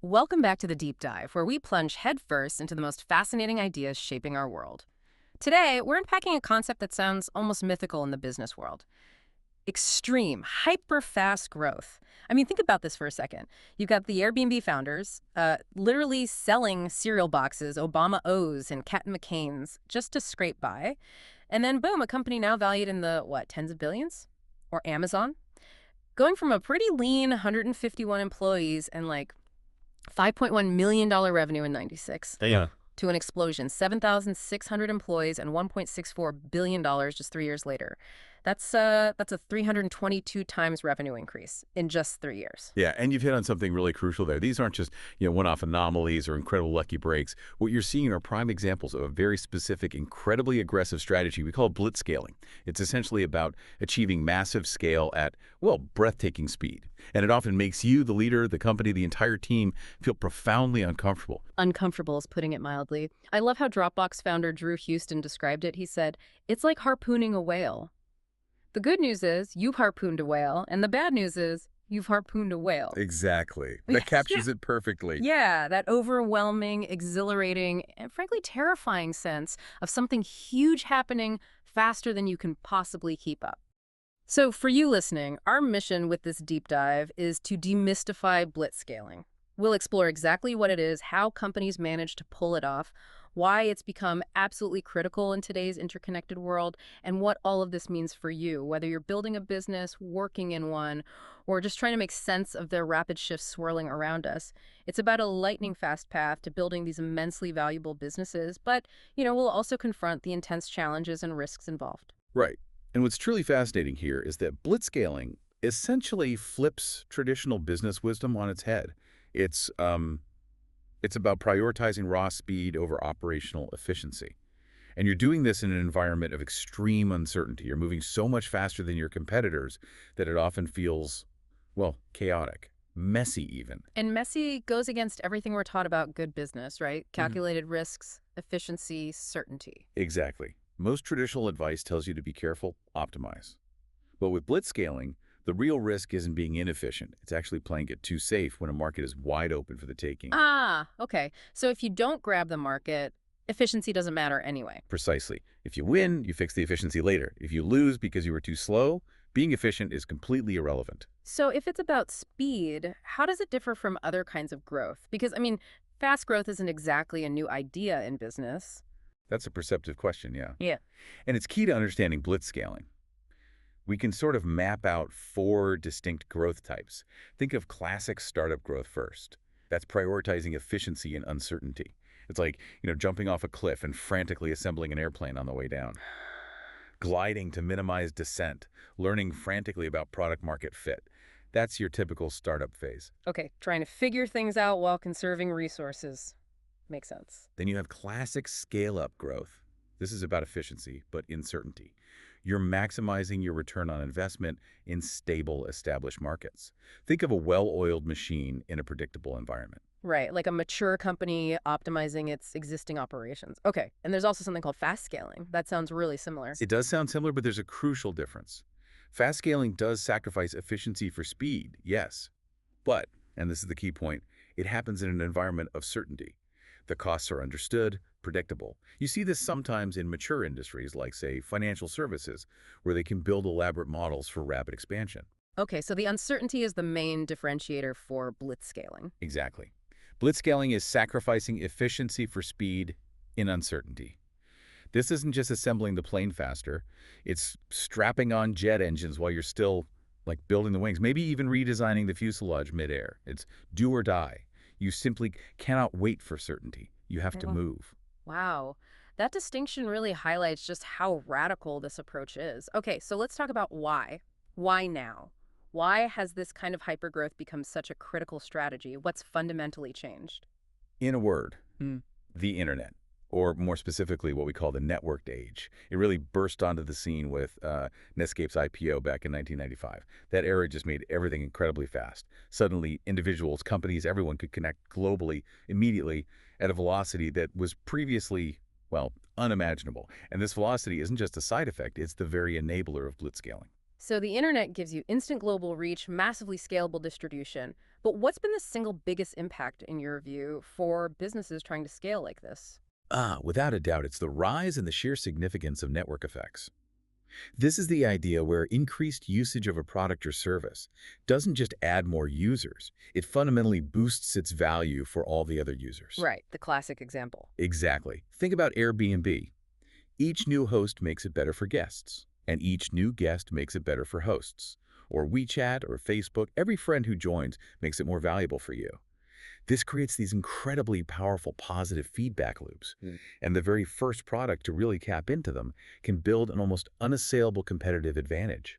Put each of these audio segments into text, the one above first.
Welcome back to the Deep Dive, where we plunge headfirst into the most fascinating ideas shaping our world. Today, we're unpacking a concept that sounds almost mythical in the business world. Extreme, hyper-fast growth. I mean, think about this for a second. You've got the Airbnb founders literally selling cereal boxes, Obama O's and Cat McCain's just to scrape by. And then, boom, a company now valued in the, tens of billions? Or Amazon? Going from a pretty lean 151 employees and $5.1 million revenue in 96 Yeah. to an explosion, 7,600 employees and $1.64 billion just 3 years later. That's a 322 times revenue increase in just 3 years. Yeah, and you've hit on something really crucial there. These aren't just, one-off anomalies or incredible lucky breaks. What you're seeing are prime examples of a very specific, incredibly aggressive strategy we call blitzscaling. It's essentially about achieving massive scale at, breathtaking speed. And it often makes you, the leader, the company, the entire team, feel profoundly uncomfortable. Uncomfortable is putting it mildly. I love how Dropbox founder Drew Houston described it. He said, "It's like harpooning a whale." The good news is you've harpooned a whale, and the bad news is you've harpooned a whale. Exactly. That captures it perfectly. Yeah, that overwhelming, exhilarating, and frankly terrifying sense of something huge happening faster than you can possibly keep up. So for you listening, our mission with this deep dive is to demystify blitzscaling. We'll explore exactly what it is, how companies manage to pull it off, why it's become absolutely critical in today's interconnected world, and what all of this means for you, whether you're building a business, working in one, or just trying to make sense of the rapid shifts swirling around us. It's about a lightning-fast path to building these immensely valuable businesses, but, we'll also confront the intense challenges and risks involved. Right. And what's truly fascinating here is that blitzscaling essentially flips traditional business wisdom on its head. It's about prioritizing raw speed over operational efficiency. And you're doing this in an environment of extreme uncertainty. You're moving so much faster than your competitors that it often feels, chaotic, messy even. And messy goes against everything we're taught about good business, right? Calculated risks, efficiency, certainty. Exactly. Most traditional advice tells you to be careful, optimize. But with blitzscaling, the real risk isn't being inefficient. It's actually playing it too safe when a market is wide open for the taking. Ah, okay. So if you don't grab the market, efficiency doesn't matter anyway. Precisely. If you win, you fix the efficiency later. If you lose because you were too slow, being efficient is completely irrelevant. So if it's about speed, how does it differ from other kinds of growth? Because, fast growth isn't exactly a new idea in business. That's a perceptive question, yeah. Yeah. And it's key to understanding blitzscaling. We can sort of map out 4 distinct growth types. Think of classic startup growth first. That's prioritizing efficiency and uncertainty. It's like, jumping off a cliff and frantically assembling an airplane on the way down. Gliding to minimize descent, learning frantically about product market fit. That's your typical startup phase. Okay, trying to figure things out while conserving resources. Makes sense. Then you have classic scale-up growth. This is about efficiency, but uncertainty. You're maximizing your return on investment in stable, established markets. Think of a well-oiled machine in a predictable environment. Right, like a mature company optimizing its existing operations. Okay, and there's also something called fast scaling. That sounds really similar. It does sound similar, but there's a crucial difference. Fast scaling does sacrifice efficiency for speed, yes. But, and this is the key point, it happens in an environment of certainty. The costs are understood, predictable. You see this sometimes in mature industries like, say, financial services, where they can build elaborate models for rapid expansion. Okay, so the uncertainty is the main differentiator for blitzscaling. Exactly. Blitzscaling is sacrificing efficiency for speed in uncertainty. This isn't just assembling the plane faster. It's strapping on jet engines while you're still, building the wings, maybe even redesigning the fuselage midair. It's do or die. You simply cannot wait for certainty. You have to move. Wow. That distinction really highlights just how radical this approach is. Okay, so let's talk about why. Why now? Why has this kind of hypergrowth become such a critical strategy? What's fundamentally changed? In a word, the internet, or more specifically what we call the networked age. It really burst onto the scene with Netscape's IPO back in 1995. That era just made everything incredibly fast. Suddenly, individuals, companies, everyone could connect globally, immediately, at a velocity that was previously, unimaginable. And this velocity isn't just a side effect, it's the very enabler of blitzscaling. So the internet gives you instant global reach, massively scalable distribution. But what's been the single biggest impact, in your view, for businesses trying to scale like this? Without a doubt, it's the rise and the sheer significance of network effects. This is the idea where increased usage of a product or service doesn't just add more users, it fundamentally boosts its value for all the other users. Right, the classic example. Exactly. Think about Airbnb. Each new host makes it better for guests, and each new guest makes it better for hosts. Or WeChat or Facebook, every friend who joins makes it more valuable for you. This creates these incredibly powerful positive feedback loops. And the very first product to really tap into them can build an almost unassailable competitive advantage.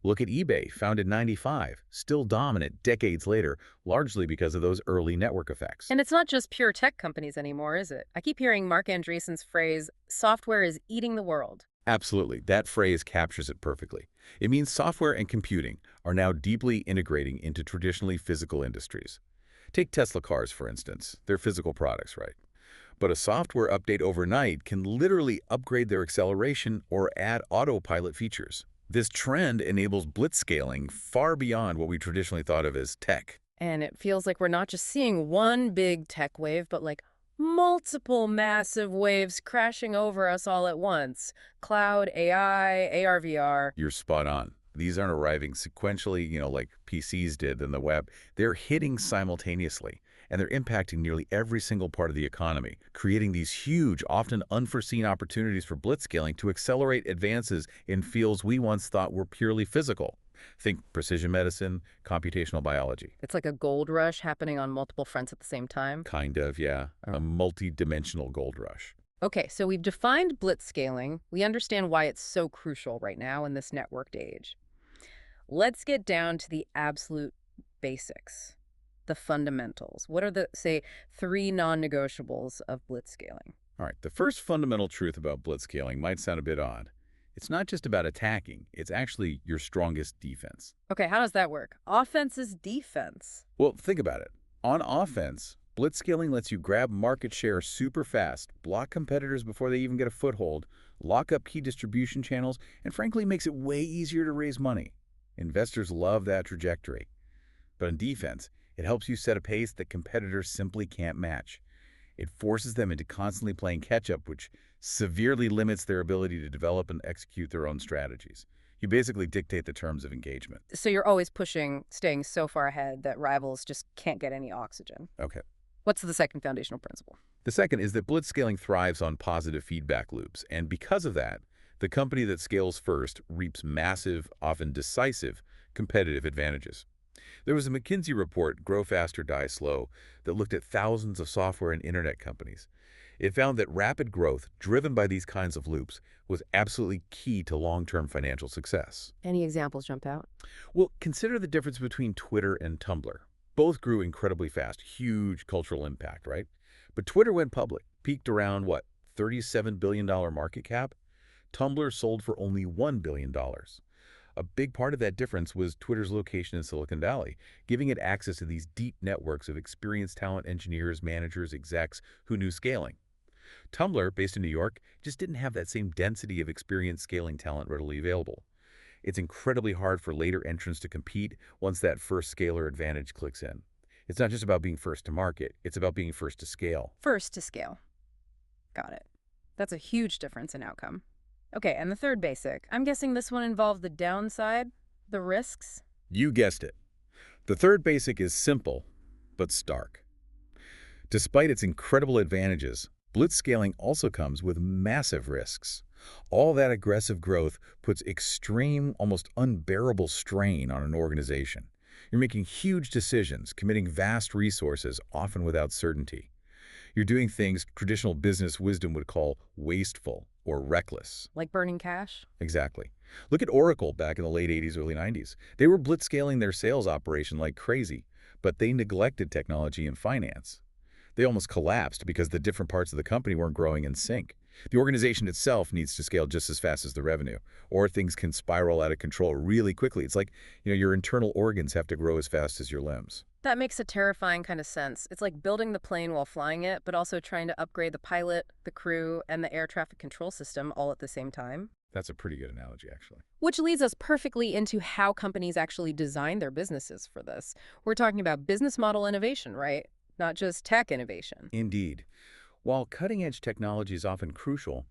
Look at eBay, founded in '95, still dominant decades later, largely because of those early network effects. And it's not just pure tech companies anymore, is it? I keep hearing Mark Andreessen's phrase, software is eating the world. Absolutely, that phrase captures it perfectly. It means software and computing are now deeply integrating into traditionally physical industries. Take Tesla cars, for instance. They're physical products, right? But a software update overnight can literally upgrade their acceleration or add autopilot features. This trend enables blitzscaling far beyond what we traditionally thought of as tech. And it feels like we're not just seeing one big tech wave, but like multiple massive waves crashing over us all at once. Cloud, AI, AR, VR. You're spot on. These aren't arriving sequentially, like PCs did in the web. They're hitting simultaneously, and they're impacting nearly every single part of the economy, creating these huge, often unforeseen opportunities for blitzscaling to accelerate advances in fields we once thought were purely physical. Think precision medicine, computational biology. It's like a gold rush happening on multiple fronts at the same time. Kind of, yeah. Oh. A multi-dimensional gold rush. Okay, so we've defined blitzscaling. We understand why it's so crucial right now in this networked age. Let's get down to the absolute basics, the fundamentals. What are the, say, three non-negotiables of blitzscaling? All right, the first fundamental truth about blitzscaling might sound a bit odd. It's not just about attacking, it's actually your strongest defense. Okay, how does that work? Offense is defense. Well, think about it. On offense, blitzscaling lets you grab market share super fast, block competitors before they even get a foothold, lock up key distribution channels, and frankly makes it way easier to raise money. Investors love that trajectory. But in defense, it helps you set a pace that competitors simply can't match. It forces them into constantly playing catch-up, which severely limits their ability to develop and execute their own strategies. You basically dictate the terms of engagement. So you're always pushing, staying so far ahead that rivals just can't get any oxygen. Okay. What's the second foundational principle? The second is that blitzscaling thrives on positive feedback loops, and because of that, the company that scales first reaps massive, often decisive, competitive advantages. There was a McKinsey report, Grow Faster, Die Slow, that looked at thousands of software and internet companies. It found that rapid growth, driven by these kinds of loops, was absolutely key to long-term financial success. Any examples jump out? Well, consider the difference between Twitter and Tumblr. Both grew incredibly fast, huge cultural impact, right? But Twitter went public, peaked around, what, $37 billion market cap? Tumblr sold for only $1 billion. A big part of that difference was Twitter's location in Silicon Valley, giving it access to these deep networks of experienced talent engineers, managers, execs who knew scaling. Tumblr, based in New York, just didn't have that same density of experienced scaling talent readily available. It's incredibly hard for later entrants to compete once that first scaler advantage clicks in. It's not just about being first to market, it's about being first to scale. First to scale. Got it. That's a huge difference in outcome. Okay, and the third basic. I'm guessing this one involved the downside, the risks? You guessed it. The third basic is simple, but stark. Despite its incredible advantages, blitzscaling also comes with massive risks. All that aggressive growth puts extreme, almost unbearable strain on an organization. You're making huge decisions, committing vast resources, often without certainty. You're doing things traditional business wisdom would call wasteful or reckless. Like burning cash? Exactly. Look at Oracle back in the late 80s, early 90s. They were blitzscaling their sales operation like crazy, but they neglected technology and finance. They almost collapsed because the different parts of the company weren't growing in sync. The organization itself needs to scale just as fast as the revenue, or things can spiral out of control really quickly. It's like, your internal organs have to grow as fast as your limbs. That makes a terrifying kind of sense. It's like building the plane while flying it, but also trying to upgrade the pilot, the crew, and the air traffic control system all at the same time. That's a pretty good analogy, actually. Which leads us perfectly into how companies actually design their businesses for this. We're talking about business model innovation, right? Not just tech innovation. Indeed. While cutting-edge technology is often crucial,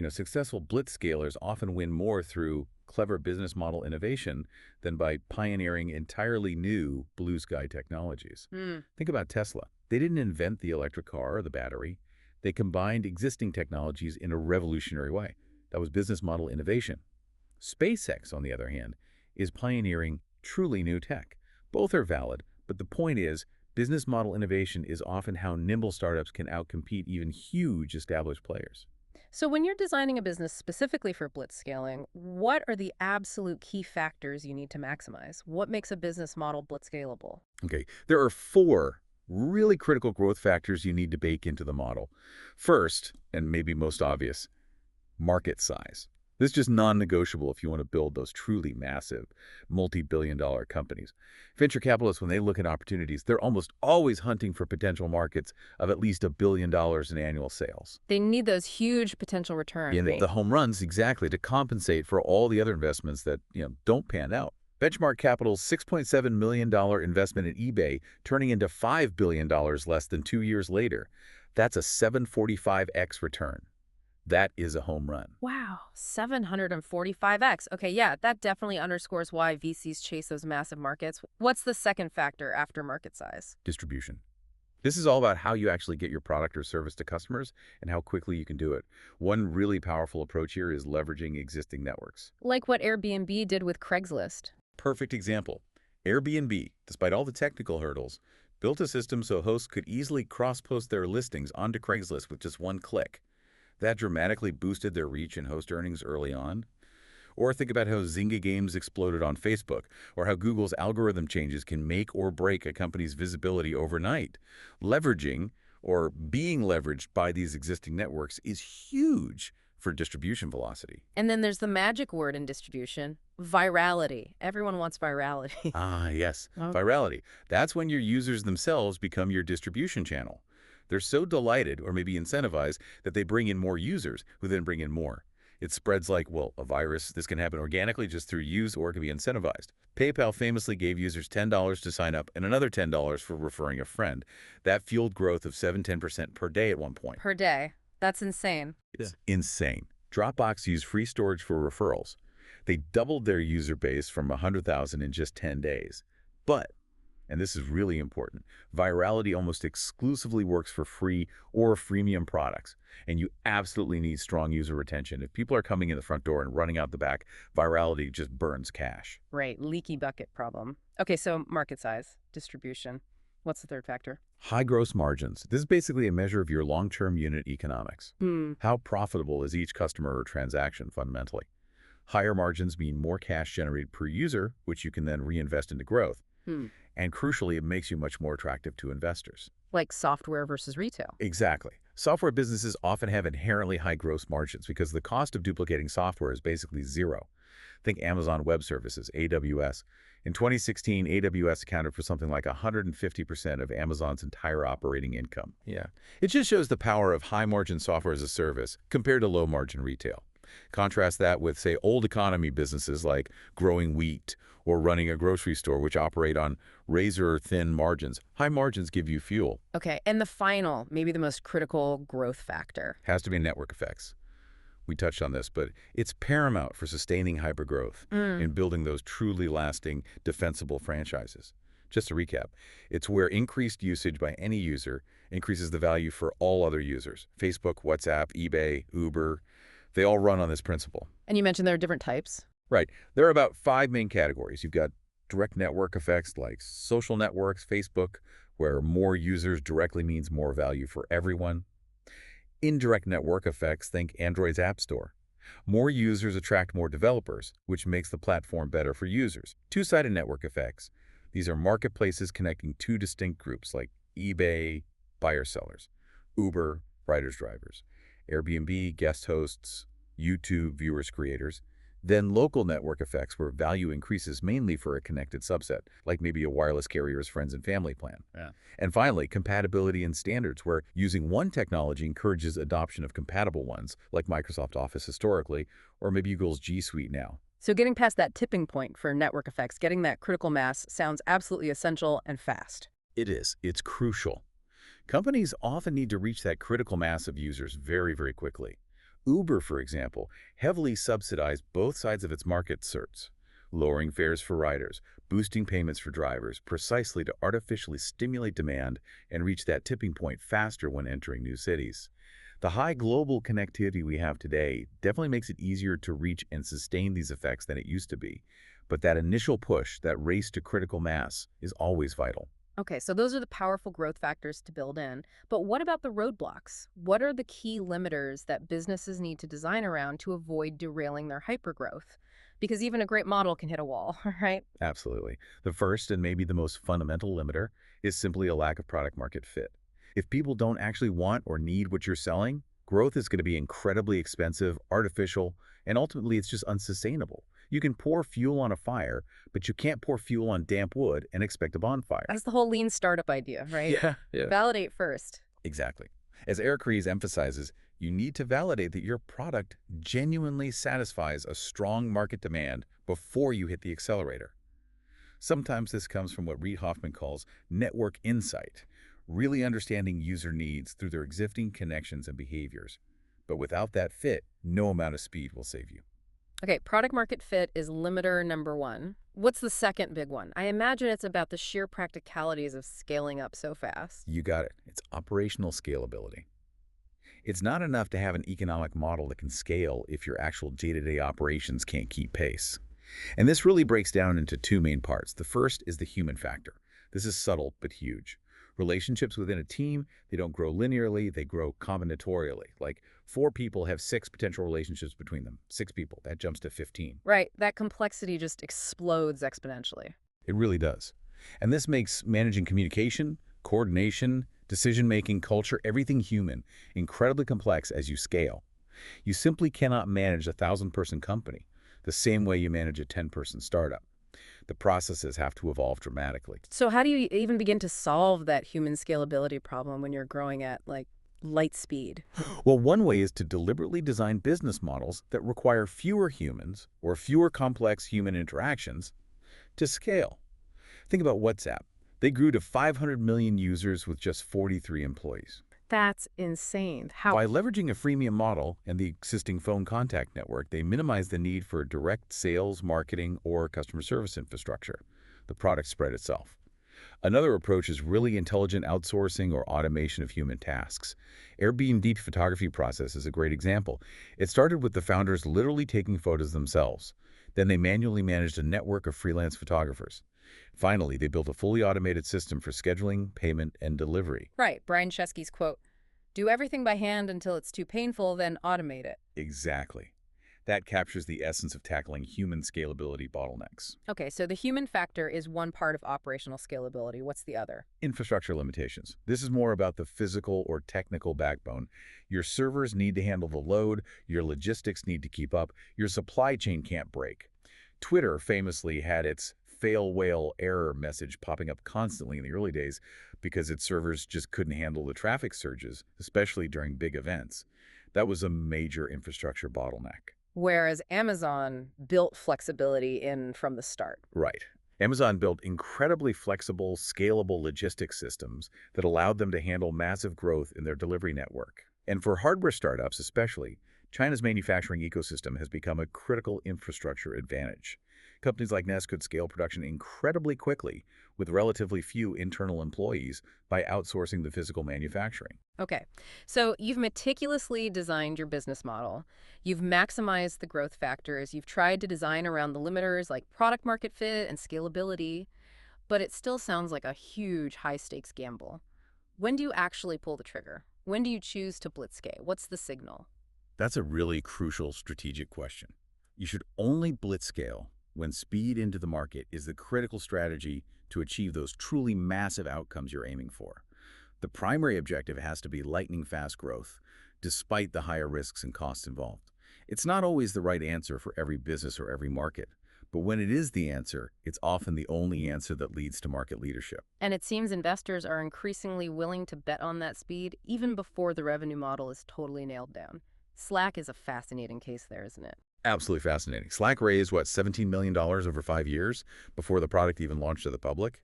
successful blitzscalers often win more through clever business model innovation than by pioneering entirely new blue sky technologies. Hmm. Think about Tesla. They didn't invent the electric car or the battery. They combined existing technologies in a revolutionary way. That was business model innovation. SpaceX, on the other hand, is pioneering truly new tech. Both are valid, but the point is, business model innovation is often how nimble startups can outcompete even huge established players. So when you're designing a business specifically for blitzscaling, what are the absolute key factors you need to maximize? What makes a business model blitzscalable? Okay, there are four really critical growth factors you need to bake into the model. First, and maybe most obvious, market size. This is just non-negotiable if you want to build those truly massive, multi-billion-dollar companies. Venture capitalists, when they look at opportunities, they're almost always hunting for potential markets of at least $1 billion in annual sales. They need those huge potential returns. And the home runs, exactly, to compensate for all the other investments that, don't pan out. Benchmark Capital's $6.7 million investment in eBay turning into $5 billion less than 2 years later. That's a 745x return. That is a home run. Wow, 745x. Okay, yeah, that definitely underscores why VCs chase those massive markets. What's the second factor after market size? Distribution. This is all about how you actually get your product or service to customers and how quickly you can do it. One really powerful approach here is leveraging existing networks. Like what Airbnb did with Craigslist. Perfect example. Airbnb, despite all the technical hurdles, built a system so hosts could easily cross-post their listings onto Craigslist with just one click. That dramatically boosted their reach and host earnings early on. Or think about how Zynga games exploded on Facebook, or how Google's algorithm changes can make or break a company's visibility overnight. Leveraging, or being leveraged by these existing networks, is huge for distribution velocity. And then there's the magic word in distribution, virality. Everyone wants virality. Ah, yes, Oh. virality. That's when your users themselves become your distribution channel. They're so delighted, or maybe incentivized, that they bring in more users, who then bring in more. It spreads like, well, a virus. This can happen organically just through use, or it can be incentivized. PayPal famously gave users $10 to sign up and another $10 for referring a friend. That fueled growth of 7–10% per day at one point. Per day. That's insane. It's insane. Dropbox used free storage for referrals. They doubled their user base from 100,000 in just 10 days. But, and this is really important, virality almost exclusively works for free or freemium products. And you absolutely need strong user retention. If people are coming in the front door and running out the back, virality just burns cash. Right, leaky bucket problem. Okay, so market size, distribution. What's the third factor? High gross margins. This is basically a measure of your long-term unit economics. How profitable is each customer or transaction fundamentally? Higher margins mean more cash generated per user, which you can then reinvest into growth. And crucially, it makes you much more attractive to investors. Like software versus retail. Exactly. Software businesses often have inherently high gross margins because the cost of duplicating software is basically zero. Think Amazon Web Services, AWS. In 2016, AWS accounted for something like 150% of Amazon's entire operating income. Yeah. It just shows the power of high-margin software as a service compared to low-margin retail. Contrast that with, say, old economy businesses like growing wheat or running a grocery store, which operate on razor-thin margins. High margins give you fuel. Okay, and the final, maybe the most critical growth factor. Has to be network effects. We touched on this, but it's paramount for sustaining hypergrowth and building those truly lasting, defensible franchises. Just to recap, it's where increased usage by any user increases the value for all other users. Facebook, WhatsApp, eBay, Uber, they all run on this principle. And you mentioned there are different types. Right. There are about 5 main categories. You've got direct network effects like social networks, Facebook, where more users directly means more value for everyone. Indirect network effects, think Android's App Store. More users attract more developers, which makes the platform better for users. Two-sided network effects. These are marketplaces connecting two distinct groups like eBay, buyers-sellers, Uber, riders-drivers, Airbnb, guest hosts, YouTube, viewers-creators. Then local network effects where value increases mainly for a connected subset, like maybe a wireless carrier's friends and family plan. Yeah. And finally, compatibility and standards, where using one technology encourages adoption of compatible ones, like Microsoft Office historically, or maybe Google's G Suite now. So getting past that tipping point for network effects, getting that critical mass sounds absolutely essential and fast. It is. It's crucial. Companies often need to reach that critical mass of users very, very quickly. Uber, for example, heavily subsidized both sides of its market certs, lowering fares for riders, boosting payments for drivers, precisely to artificially stimulate demand and reach that tipping point faster when entering new cities. The high global connectivity we have today definitely makes it easier to reach and sustain these effects than it used to be. But that initial push, that race to critical mass, is always vital. Okay, so those are the powerful growth factors to build in. But what about the roadblocks? What are the key limiters that businesses need to design around to avoid derailing their hypergrowth? Because even a great model can hit a wall, right? Absolutely. The first and maybe the most fundamental limiter is simply a lack of product market fit. If people don't actually want or need what you're selling, growth is going to be incredibly expensive, artificial, and ultimately it's just unsustainable. You can pour fuel on a fire, but you can't pour fuel on damp wood and expect a bonfire. That's the whole lean startup idea, right? Yeah. Validate first. Exactly. As Eric Ries emphasizes, you need to validate that your product genuinely satisfies a strong market demand before you hit the accelerator. Sometimes this comes from what Reid Hoffman calls network insight, really understanding user needs through their existing connections and behaviors. But without that fit, no amount of speed will save you. Okay, product market fit is limiter number one. What's the second big one? I imagine it's about the sheer practicalities of scaling up so fast. You got it. It's operational scalability. It's not enough to have an economic model that can scale if your actual day-to-day operations can't keep pace. And this really breaks down into two main parts. The first is the human factor. This is subtle but huge. Relationships within a team, they don't grow linearly, they grow combinatorially. Like 4 people have 6 potential relationships between them. 6 people, that jumps to 15. Right, that complexity just explodes exponentially. It really does. And this makes managing communication, coordination, decision-making, culture, everything human, incredibly complex as you scale. You simply cannot manage a 1,000-person company the same way you manage a 10-person startup. The processes have to evolve dramatically. So how do you even begin to solve that human scalability problem when you're growing at, like, light speed? Well, one way is to deliberately design business models that require fewer humans or fewer complex human interactions to scale. Think about WhatsApp. They grew to 500 million users with just 43 employees. That's insane. How? By leveraging a freemium model and the existing phone contact network, they minimize the need for direct sales, marketing, or customer service infrastructure. The product spread itself. Another approach is really intelligent outsourcing or automation of human tasks. Airbnb photography process is a great example. It started with the founders literally taking photos themselves. Then they manually managed a network of freelance photographers. Finally, they built a fully automated system for scheduling, payment, and delivery. Right, Brian Chesky's quote, "Do everything by hand until it's too painful, then automate it." Exactly. That captures the essence of tackling human scalability bottlenecks. Okay, so the human factor is one part of operational scalability. What's the other? Infrastructure limitations. This is more about the physical or technical backbone. Your servers need to handle the load, your logistics need to keep up, your supply chain can't break. Twitter famously had its fail whale error message popping up constantly in the early days because its servers just couldn't handle the traffic surges, especially during big events. That was a major infrastructure bottleneck. Whereas Amazon built flexibility in from the start. Right. Amazon built incredibly flexible, scalable logistics systems that allowed them to handle massive growth in their delivery network. And for hardware startups especially, China's manufacturing ecosystem has become a critical infrastructure advantage. Companies like Nest could scale production incredibly quickly with relatively few internal employees by outsourcing the physical manufacturing. Okay, so you've meticulously designed your business model. You've maximized the growth factors. You've tried to design around the limiters like product market fit and scalability, but it still sounds like a huge high-stakes gamble. When do you actually pull the trigger? When do you choose to blitzscale? What's the signal? That's a really crucial strategic question. You should only blitzscale when speed into the market is the critical strategy to achieve those truly massive outcomes you're aiming for. The primary objective has to be lightning-fast growth, despite the higher risks and costs involved. It's not always the right answer for every business or every market, but when it is the answer, it's often the only answer that leads to market leadership. And it seems investors are increasingly willing to bet on that speed even before the revenue model is totally nailed down. Slack is a fascinating case there, isn't it? Absolutely fascinating. Slack raised, what, $17 million over 5 years before the product even launched to the public?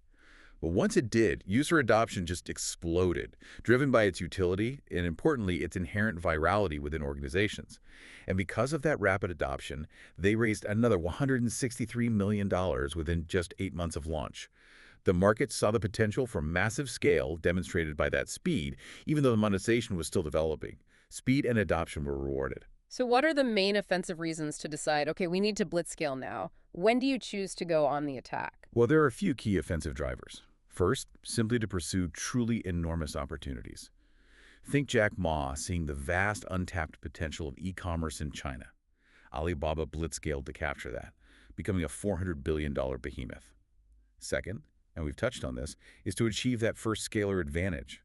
But once it did, user adoption just exploded, driven by its utility and, importantly, its inherent virality within organizations. And because of that rapid adoption, they raised another $163 million within just 8 months of launch. The market saw the potential for massive scale demonstrated by that speed, even though the monetization was still developing. Speed and adoption were rewarded. So what are the main offensive reasons to decide, okay, we need to blitzscale now? When do you choose to go on the attack? Well, there are a few key offensive drivers. First, simply to pursue truly enormous opportunities. Think Jack Ma seeing the vast untapped potential of e-commerce in China. Alibaba blitzscaled to capture that, becoming a $400 billion behemoth. Second, and we've touched on this, is to achieve that first scalar advantage.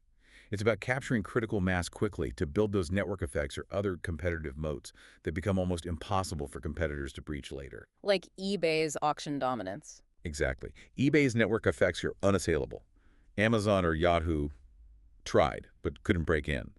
It's about capturing critical mass quickly to build those network effects or other competitive moats that become almost impossible for competitors to breach later. Like eBay's auction dominance. Exactly. eBay's network effects are unassailable. Amazon or Yahoo tried, but couldn't break in.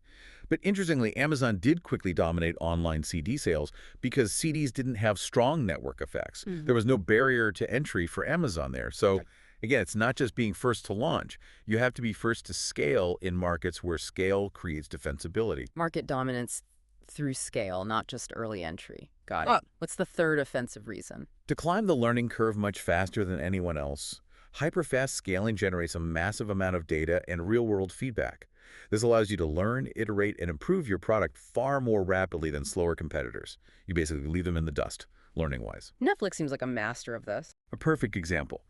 But interestingly, Amazon did quickly dominate online CD sales because CDs didn't have strong network effects. There was no barrier to entry for Amazon there. So again, it's not just being first to launch. You have to be first to scale in markets where scale creates defensibility. Market dominance through scale, not just early entry. Got it. What's the third offensive reason? To climb the learning curve much faster than anyone else, hyperfast scaling generates a massive amount of data and real-world feedback. This allows you to learn, iterate, and improve your product far more rapidly than slower competitors. You basically leave them in the dust, learning-wise. Netflix seems like a master of this. A perfect example.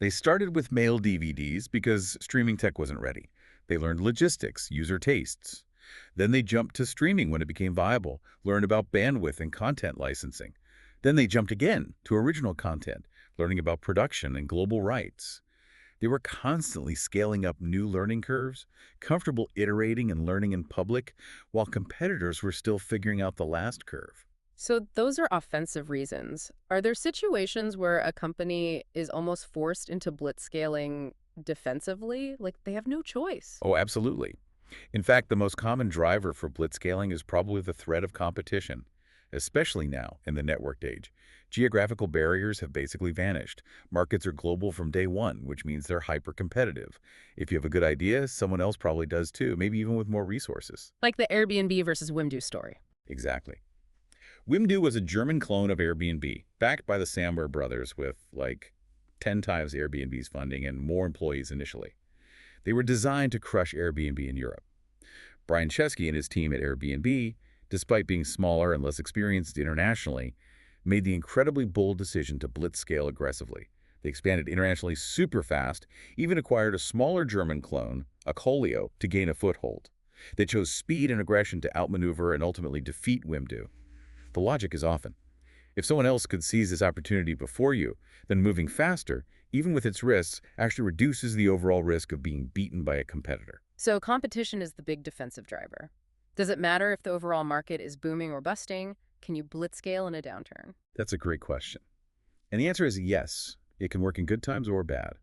They started with mail DVDs because streaming tech wasn't ready. They learned logistics, user tastes. Then they jumped to streaming when it became viable, learned about bandwidth and content licensing. Then they jumped again to original content, learning about production and global rights. They were constantly scaling up new learning curves, comfortable iterating and learning in public, while competitors were still figuring out the last curve. So those are offensive reasons. Are there situations where a company is almost forced into blitzscaling defensively? Like they have no choice? Oh, absolutely. In fact, the most common driver for blitzscaling is probably the threat of competition, especially now in the networked age. Geographical barriers have basically vanished. Markets are global from day one, which means they're hyper-competitive. If you have a good idea, someone else probably does too, maybe even with more resources. Like the Airbnb versus Wimdu story. Exactly. Wimdu was a German clone of Airbnb, backed by the Samwer brothers with, like, 10 times Airbnb's funding and more employees initially. They were designed to crush Airbnb in Europe. Brian Chesky and his team at Airbnb, despite being smaller and less experienced internationally, made the incredibly bold decision to blitzscale aggressively. They expanded internationally super fast, even acquired a smaller German clone, Accolio, to gain a foothold. They chose speed and aggression to outmaneuver and ultimately defeat Wimdu. The logic is often, if someone else could seize this opportunity before you, then moving faster, even with its risks, actually reduces the overall risk of being beaten by a competitor. So competition is the big defensive driver. Does it matter if the overall market is booming or busting? Can you blitzscale in a downturn? That's a great question. And the answer is yes. It can work in good times or bad.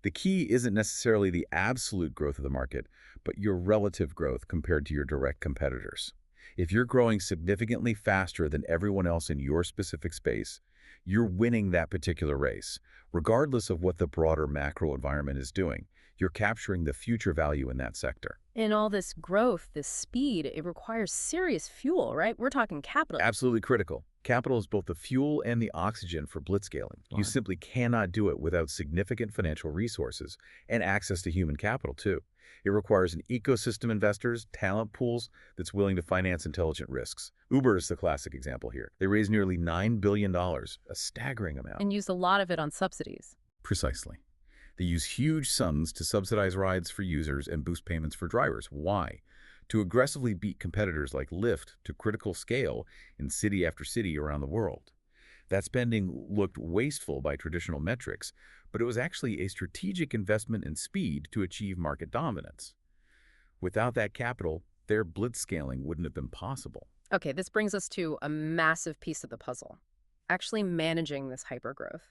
The key isn't necessarily the absolute growth of the market, but your relative growth compared to your direct competitors. If you're growing significantly faster than everyone else in your specific space, you're winning that particular race, regardless of what the broader macro environment is doing. You're capturing the future value in that sector. In all this growth, this speed, it requires serious fuel, right? We're talking capital. Absolutely critical. Capital is both the fuel and the oxygen for blitzscaling. You simply cannot do it without significant financial resources and access to human capital, too. It requires an ecosystem of investors, talent pools that's willing to finance intelligent risks. Uber is the classic example here. They raised nearly $9 billion, a staggering amount. And used a lot of it on subsidies. Precisely. They use huge sums to subsidize rides for users and boost payments for drivers. Why? To aggressively beat competitors like Lyft to critical scale in city after city around the world. That spending looked wasteful by traditional metrics, but it was actually a strategic investment in speed to achieve market dominance. Without that capital, their blitzscaling wouldn't have been possible. Okay, this brings us to a massive piece of the puzzle, actually managing this hypergrowth.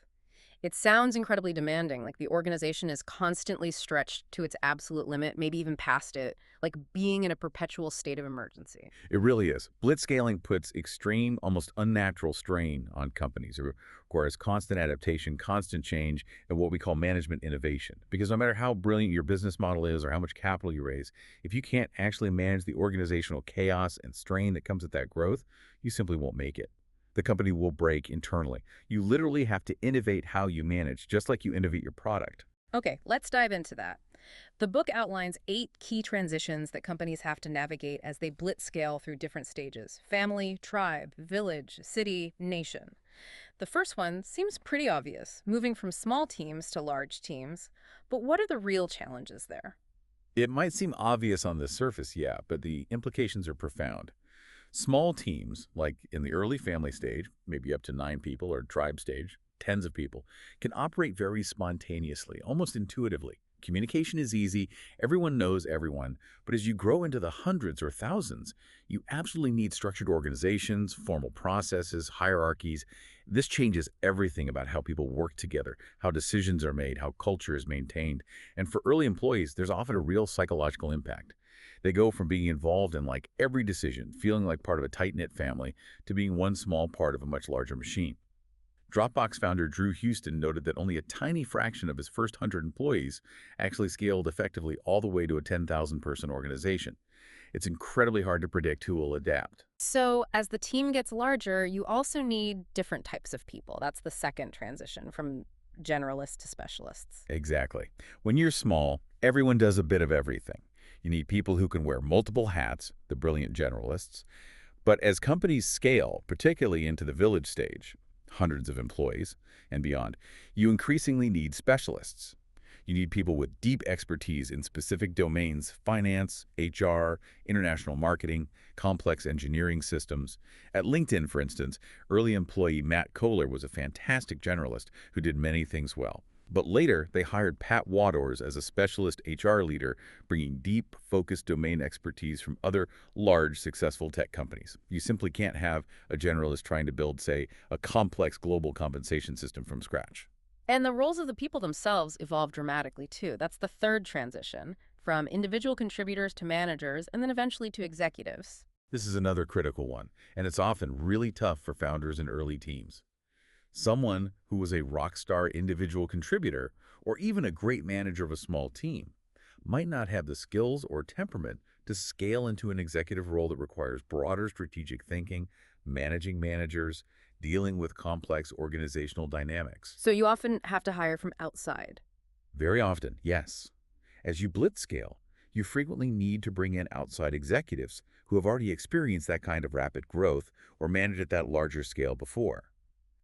It sounds incredibly demanding, like the organization is constantly stretched to its absolute limit, maybe even past it, like being in a perpetual state of emergency. It really is. Blitzscaling puts extreme, almost unnatural strain on companies. It requires constant adaptation, constant change, and what we call management innovation. Because no matter how brilliant your business model is or how much capital you raise, if you can't actually manage the organizational chaos and strain that comes with that growth, you simply won't make it. The company will break internally. You literally have to innovate how you manage, just like you innovate your product. Okay, let's dive into that. The book outlines 8 key transitions that companies have to navigate as they blitzscale through different stages: family, tribe, village, city, nation. The first one seems pretty obvious, moving from small teams to large teams. But what are the real challenges there? It might seem obvious on the surface, yeah, but the implications are profound. Small teams, like in the early family stage, maybe up to 9 people, or tribe stage, tens of people, can operate very spontaneously, almost intuitively. Communication is easy, everyone knows everyone, but as you grow into the hundreds or thousands, you absolutely need structured organizations, formal processes, hierarchies. This changes everything about how people work together, how decisions are made, how culture is maintained. And for early employees, there's often a real psychological impact. They go from being involved in like every decision, feeling like part of a tight-knit family, to being one small part of a much larger machine. Dropbox founder Drew Houston noted that only a tiny fraction of his first 100 employees actually scaled effectively all the way to a 10,000-person organization. It's incredibly hard to predict who will adapt. So, as the team gets larger, you also need different types of people. That's the second transition from generalists to specialists. Exactly. When you're small, everyone does a bit of everything. You need people who can wear multiple hats, the brilliant generalists. But as companies scale, particularly into the village stage, hundreds of employees and beyond, you increasingly need specialists. You need people with deep expertise in specific domains: finance, HR, international marketing, complex engineering systems. At LinkedIn, for instance, early employee Matt Kohler was a fantastic generalist who did many things well. But later, they hired Pat Wadors as a specialist HR leader, bringing deep, focused domain expertise from other large, successful tech companies. You simply can't have a generalist trying to build, say, a complex global compensation system from scratch. And the roles of the people themselves evolve dramatically too. That's the third transition, from individual contributors to managers, and then eventually to executives. This is another critical one, and it's often really tough for founders and early teams. Someone who was a rock star individual contributor, or even a great manager of a small team, might not have the skills or temperament to scale into an executive role that requires broader strategic thinking, managing managers, dealing with complex organizational dynamics. So you often have to hire from outside. Very often, yes. As you blitzscale, you frequently need to bring in outside executives who have already experienced that kind of rapid growth or managed at that larger scale before.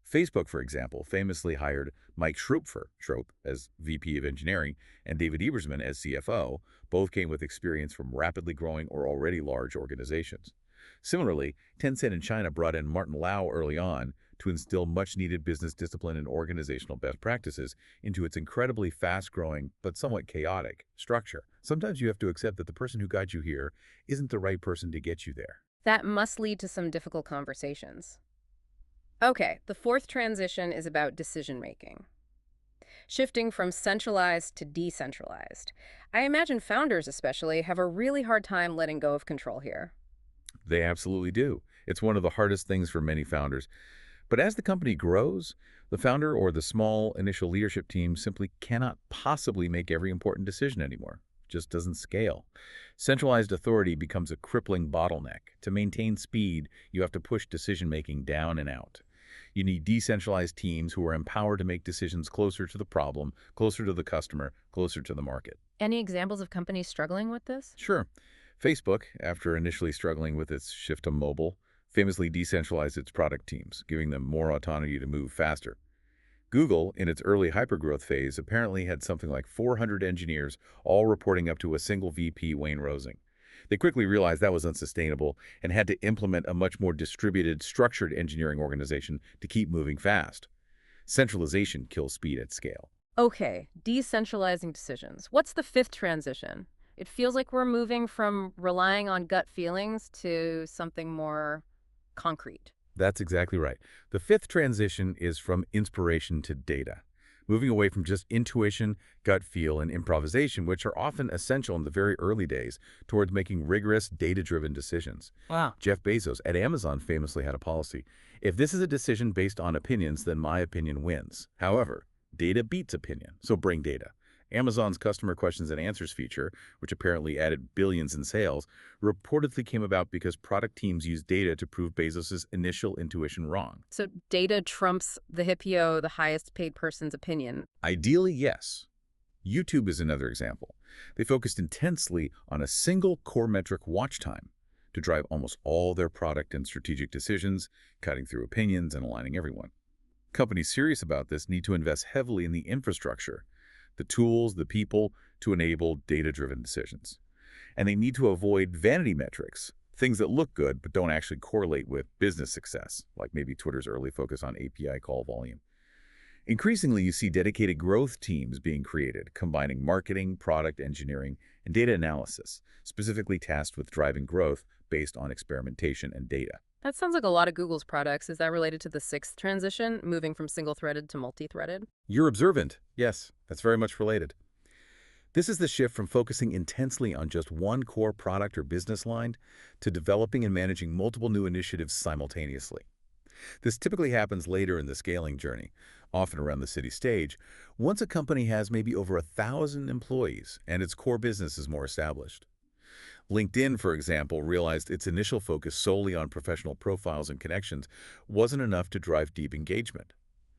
Facebook, for example, famously hired Mike Schroep as VP of Engineering and David Ebersman as CFO. Both came with experience from rapidly growing or already large organizations. Similarly, Tencent in China brought in Martin Lau early on to instill much-needed business discipline and organizational best practices into its incredibly fast-growing but somewhat chaotic structure. Sometimes you have to accept that the person who got you here isn't the right person to get you there. That must lead to some difficult conversations. Okay, the fourth transition is about decision making, shifting from centralized to decentralized. I imagine founders, especially, have a really hard time letting go of control here. They absolutely do. It's one of the hardest things for many founders. But as the company grows, the founder or the small initial leadership team simply cannot possibly make every important decision anymore. It just doesn't scale. Centralized authority becomes a crippling bottleneck. To maintain speed, you have to push decision-making down and out. You need decentralized teams who are empowered to make decisions closer to the problem, closer to the customer, closer to the market. Any examples of companies struggling with this? Sure. Facebook, after initially struggling with its shift to mobile, famously decentralized its product teams, giving them more autonomy to move faster. Google, in its early hypergrowth phase, apparently had something like 400 engineers, all reporting up to a single VP, Wayne Rosing. They quickly realized that was unsustainable and had to implement a much more distributed, structured engineering organization to keep moving fast. Centralization kills speed at scale. Okay, decentralizing decisions. What's the fifth transition? It feels like we're moving from relying on gut feelings to something more concrete. That's exactly right. The fifth transition is from inspiration to data, moving away from just intuition, gut feel, and improvisation, which are often essential in the very early days, towards making rigorous, data-driven decisions. Wow. Jeff Bezos at Amazon famously had a policy: if this is a decision based on opinions, then my opinion wins. However, data beats opinion, so bring data. Amazon's customer questions and answers feature, which apparently added billions in sales, reportedly came about because product teams used data to prove Bezos' initial intuition wrong. So data trumps the hippio, the highest paid person's opinion. Ideally, yes. YouTube is another example. They focused intensely on a single core metric, watch time, to drive almost all their product and strategic decisions, cutting through opinions and aligning everyone. Companies serious about this need to invest heavily in the infrastructure, the tools, the people to enable data-driven decisions. And they need to avoid vanity metrics, things that look good but don't actually correlate with business success, like maybe Twitter's early focus on API call volume. Increasingly, you see dedicated growth teams being created, combining marketing, product engineering, and data analysis, specifically tasked with driving growth based on experimentation and data. That sounds like a lot of Google's products. Is that related to the sixth transition, moving from single-threaded to multi-threaded? You're observant. Yes, that's very much related. This is the shift from focusing intensely on just one core product or business line to developing and managing multiple new initiatives simultaneously. This typically happens later in the scaling journey, often around the city stage, once a company has maybe over 1,000 employees and its core business is more established. LinkedIn, for example, realized its initial focus solely on professional profiles and connections wasn't enough to drive deep engagement.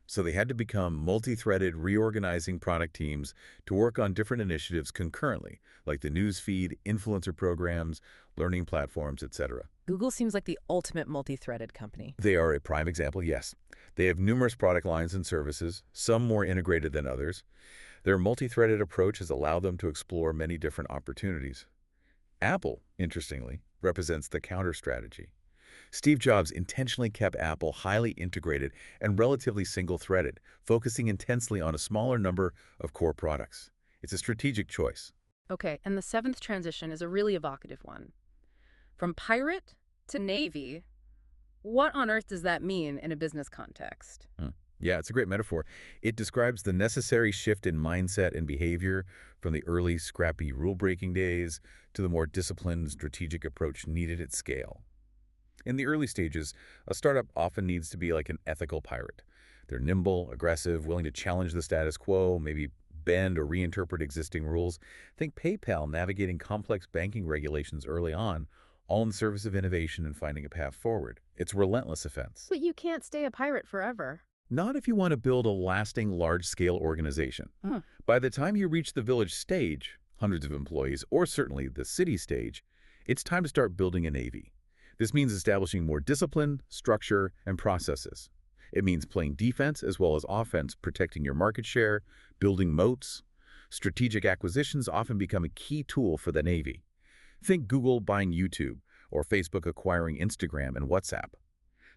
So they had to become multi-threaded, reorganizing product teams to work on different initiatives concurrently, like the news feed, influencer programs, learning platforms, etc. Google seems like the ultimate multi-threaded company. They are a prime example, yes. They have numerous product lines and services, some more integrated than others. Their multi-threaded approach has allowed them to explore many different opportunities. Apple, interestingly, represents the counter strategy. Steve Jobs intentionally kept Apple highly integrated and relatively single-threaded, focusing intensely on a smaller number of core products. It's a strategic choice. Okay, and the seventh transition is a really evocative one. From pirate to navy, what on earth does that mean in a business context? Yeah, it's a great metaphor. It describes the necessary shift in mindset and behavior from the early, scrappy rule-breaking days to the more disciplined, strategic approach needed at scale. In the early stages, a startup often needs to be like an ethical pirate. They're nimble, aggressive, willing to challenge the status quo, maybe bend or reinterpret existing rules. Think PayPal navigating complex banking regulations early on, all in service of innovation and finding a path forward. It's a relentless offense. But you can't stay a pirate forever. Not if you want to build a lasting, large-scale organization. By the time you reach the village stage, hundreds of employees, or certainly the city stage, it's time to start building a navy. This means establishing more discipline, structure, and processes. It means playing defense as well as offense, protecting your market share, building moats. Strategic acquisitions often become a key tool for the Navy. Think Google buying YouTube or Facebook acquiring Instagram and WhatsApp.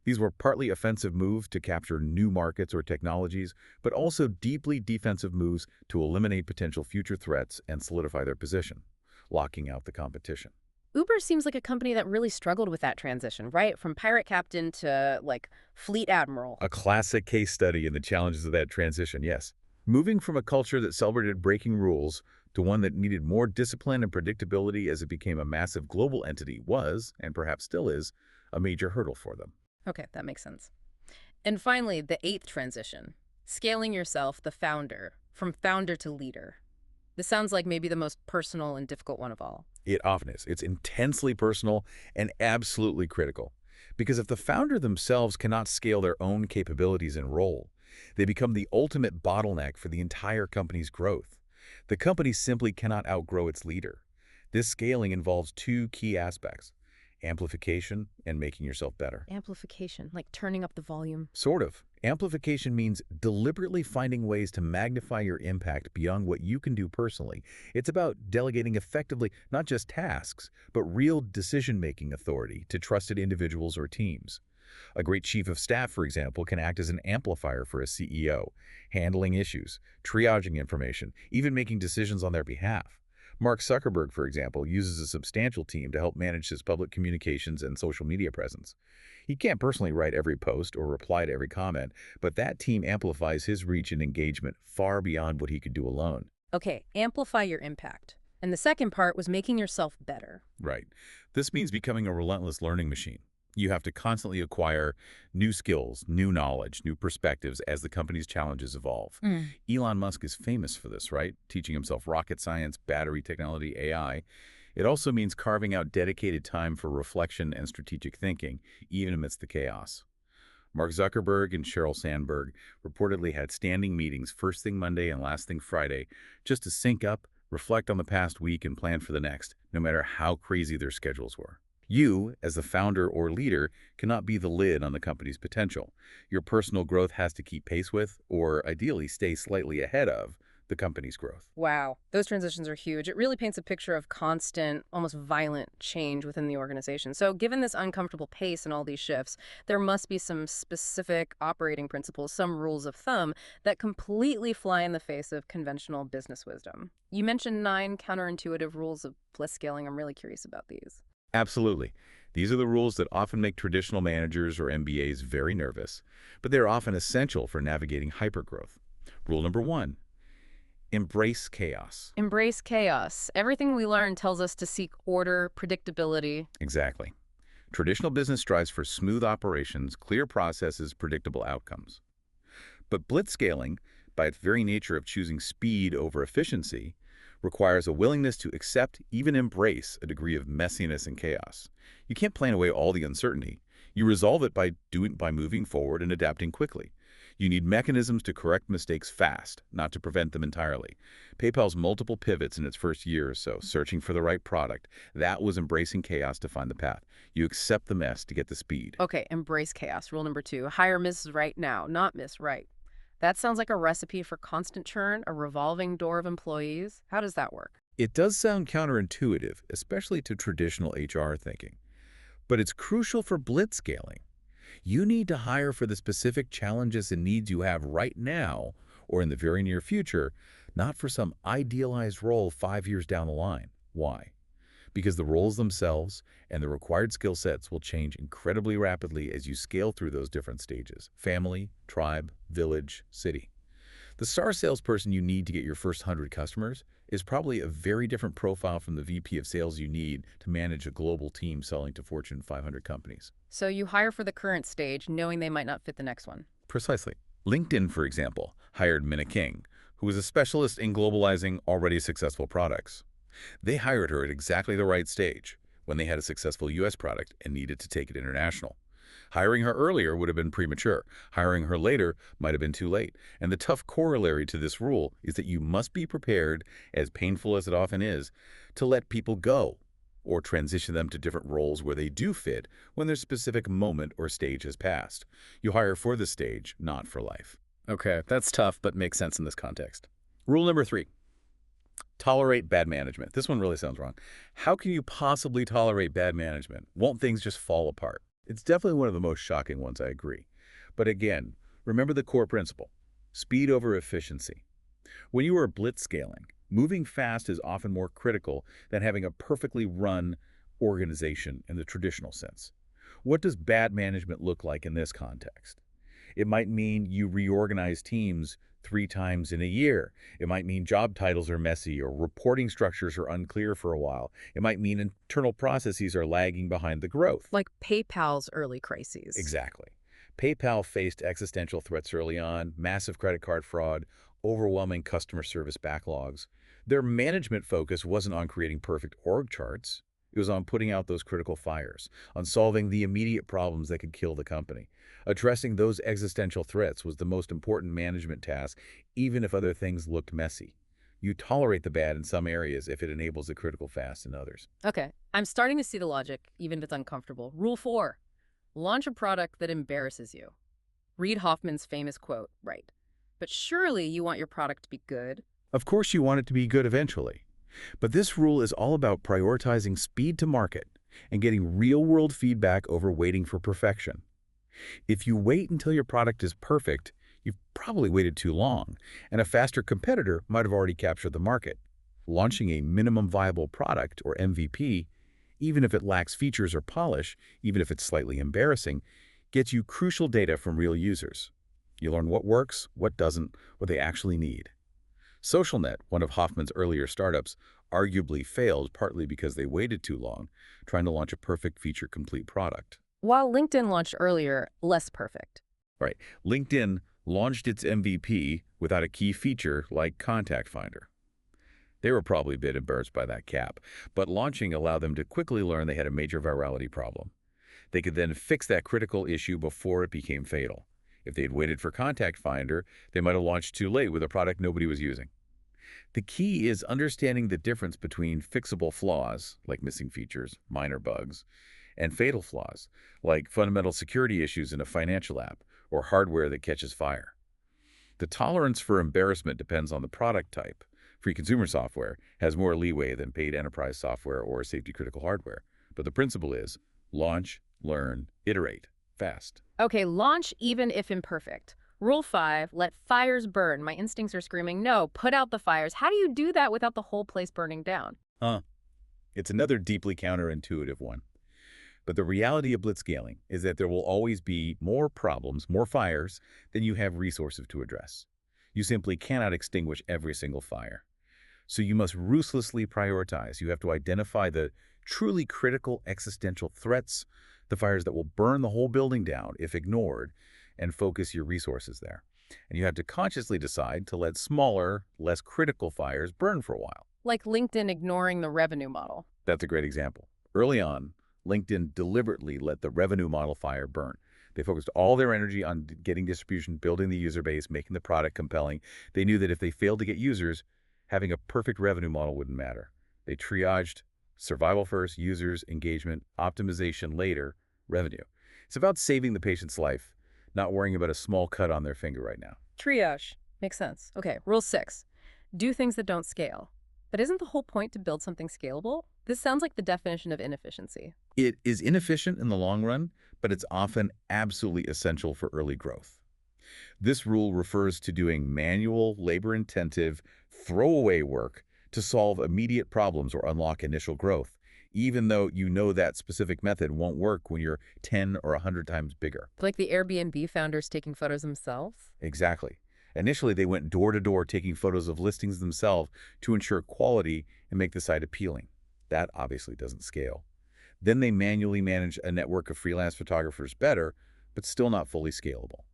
These were partly offensive moves to capture new markets or technologies, but also deeply defensive moves to eliminate potential future threats and solidify their position, locking out the competition. Uber seems like a company that really struggled with that transition, right? From pirate captain to, like, fleet admiral. A classic case study in the challenges of that transition, yes. Moving from a culture that celebrated breaking rules to one that needed more discipline and predictability as it became a massive global entity was, and perhaps still is, a major hurdle for them. Okay, that makes sense. And finally, the eighth transition, scaling yourself, the founder, from founder to leader. This sounds like maybe the most personal and difficult one of all. It often is. It's intensely personal and absolutely critical. Because if the founder themselves cannot scale their own capabilities and role, they become the ultimate bottleneck for the entire company's growth. The company simply cannot outgrow its leader. This scaling involves two key aspects: amplification and making yourself better. Amplification, like turning up the volume. Sort of. Amplification means deliberately finding ways to magnify your impact beyond what you can do personally. It's about delegating effectively not just tasks, but real decision-making authority to trusted individuals or teams. A great chief of staff, for example, can act as an amplifier for a CEO, handling issues, triaging information, even making decisions on their behalf. Mark Zuckerberg, for example, uses a substantial team to help manage his public communications and social media presence. He can't personally write every post or reply to every comment, but that team amplifies his reach and engagement far beyond what he could do alone. Okay, amplify your impact. And the second part was making yourself better. Right. This means becoming a relentless learning machine. You have to constantly acquire new skills, new knowledge, new perspectives as the company's challenges evolve. Elon Musk is famous for this, right? Teaching himself rocket science, battery technology, AI. It also means carving out dedicated time for reflection and strategic thinking, even amidst the chaos. Mark Zuckerberg and Sheryl Sandberg reportedly had standing meetings first thing Monday and last thing Friday just to sync up, reflect on the past week, and plan for the next, no matter how crazy their schedules were. You, as the founder or leader, cannot be the lid on the company's potential. Your personal growth has to keep pace with, or ideally stay slightly ahead of, the company's growth. Wow, those transitions are huge. It really paints a picture of constant, almost violent change within the organization. So given this uncomfortable pace and all these shifts, there must be some specific operating principles, some rules of thumb that completely fly in the face of conventional business wisdom. You mentioned 9 counterintuitive rules of blitzscaling. I'm really curious about these. Absolutely. These are the rules that often make traditional managers or MBAs very nervous, but they're often essential for navigating hypergrowth. Rule number 1. Embrace chaos. Embrace chaos. Everything we learn tells us to seek order, predictability. Exactly. Traditional business strives for smooth operations, clear processes, predictable outcomes. But blitzscaling, by its very nature of choosing speed over efficiency, requires a willingness to accept, even embrace, a degree of messiness and chaos. You can't plan away all the uncertainty. You resolve it by moving forward and adapting quickly. You need mechanisms to correct mistakes fast, not to prevent them entirely. PayPal's multiple pivots in its first year or so, searching for the right product, that was embracing chaos to find the path. You accept the mess to get the speed. Okay, embrace chaos. Rule number 2, hire Mrs. Right now, not Miss Right. That sounds like a recipe for constant churn, a revolving door of employees. How does that work? It does sound counterintuitive, especially to traditional HR thinking. But it's crucial for blitzscaling. You need to hire for the specific challenges and needs you have right now or in the very near future, not for some idealized role 5 years down the line. Why? Because the roles themselves and the required skill sets will change incredibly rapidly as you scale through those different stages: family, tribe, village, city. The star salesperson you need to get your first 100 customers is probably a very different profile from the VP of sales you need to manage a global team selling to Fortune 500 companies. So you hire for the current stage, knowing they might not fit the next one. Precisely. LinkedIn, for example, hired Minna King, who was a specialist in globalizing already successful products. They hired her at exactly the right stage, when they had a successful U.S. product and needed to take it international. Hiring her earlier would have been premature. Hiring her later might have been too late. And the tough corollary to this rule is that you must be prepared, as painful as it often is, to let people go or transition them to different roles where they do fit when their specific moment or stage has passed. You hire for the stage, not for life. Okay, that's tough, but makes sense in this context. Rule number 3. Tolerate bad management. This one really sounds wrong. How can you possibly tolerate bad management? Won't things just fall apart? It's definitely one of the most shocking ones, I agree. But again, remember the core principle: speed over efficiency. When you are blitzscaling, moving fast is often more critical than having a perfectly run organization in the traditional sense. What does bad management look like in this context? It might mean you reorganize teams 3 times in a year. It might mean job titles are messy or reporting structures are unclear for a while. It might mean internal processes are lagging behind the growth. Like PayPal's early crises. Exactly. PayPal faced existential threats early on, massive credit card fraud, overwhelming customer service backlogs. Their management focus wasn't on creating perfect org charts. It was on putting out those critical fires, on solving the immediate problems that could kill the company. Addressing those existential threats was the most important management task, even if other things looked messy. You tolerate the bad in some areas if it enables the critical fast in others. Okay, I'm starting to see the logic, even if it's uncomfortable. Rule 4, launch a product that embarrasses you. Reid Hoffman's famous quote, right? But surely you want your product to be good. Of course you want it to be good eventually. But this rule is all about prioritizing speed to market and getting real-world feedback over waiting for perfection. If you wait until your product is perfect, you've probably waited too long, and a faster competitor might have already captured the market. Launching a minimum viable product, or MVP, even if it lacks features or polish, even if it's slightly embarrassing, gets you crucial data from real users. You learn what works, what doesn't, what they actually need. SocialNet, one of Hoffman's earlier startups, arguably failed partly because they waited too long, trying to launch a perfect feature-complete product. While LinkedIn launched earlier, less perfect. Right. LinkedIn launched its MVP without a key feature like Contact Finder. They were probably a bit embarrassed by that cap, but launching allowed them to quickly learn they had a major virality problem. They could then fix that critical issue before it became fatal. If they had waited for Contact Finder, they might have launched too late with a product nobody was using. The key is understanding the difference between fixable flaws, like missing features, minor bugs, and fatal flaws, like fundamental security issues in a financial app or hardware that catches fire. The tolerance for embarrassment depends on the product type. Free consumer software has more leeway than paid enterprise software or safety-critical hardware. But the principle is launch, learn, iterate, fast. Okay, launch even if imperfect. Rule 5, let fires burn. My instincts are screaming, no, put out the fires. How do you do that without the whole place burning down? It's another deeply counterintuitive one. But the reality of blitzscaling is that there will always be more problems, more fires, than you have resources to address. You simply cannot extinguish every single fire. So you must ruthlessly prioritize. You have to identify the truly critical existential threats, the fires that will burn the whole building down if ignored, and focus your resources there. And you have to consciously decide to let smaller, less critical fires burn for a while. Like LinkedIn ignoring the revenue model. That's a great example. Early on, LinkedIn deliberately let the revenue model fire burn. They focused all their energy on getting distribution, building the user base, making the product compelling. They knew that if they failed to get users, having a perfect revenue model wouldn't matter. They triaged survival first, users, engagement, optimization later, revenue. It's about saving the patient's life, not worrying about a small cut on their finger right now. Triage. Makes sense. Okay, rule 6. Do things that don't scale. But isn't the whole point to build something scalable? This sounds like the definition of inefficiency. It is inefficient in the long run, but it's often absolutely essential for early growth. This rule refers to doing manual, labor-intensive, throwaway work to solve immediate problems or unlock initial growth, even though you know that specific method won't work when you're 10 or 100 times bigger. Like the Airbnb founders taking photos themselves? Exactly. Initially, they went door to door taking photos of listings themselves to ensure quality and make the site appealing. That obviously doesn't scale. Then they manually managed a network of freelance photographers better, but still not fully scalable.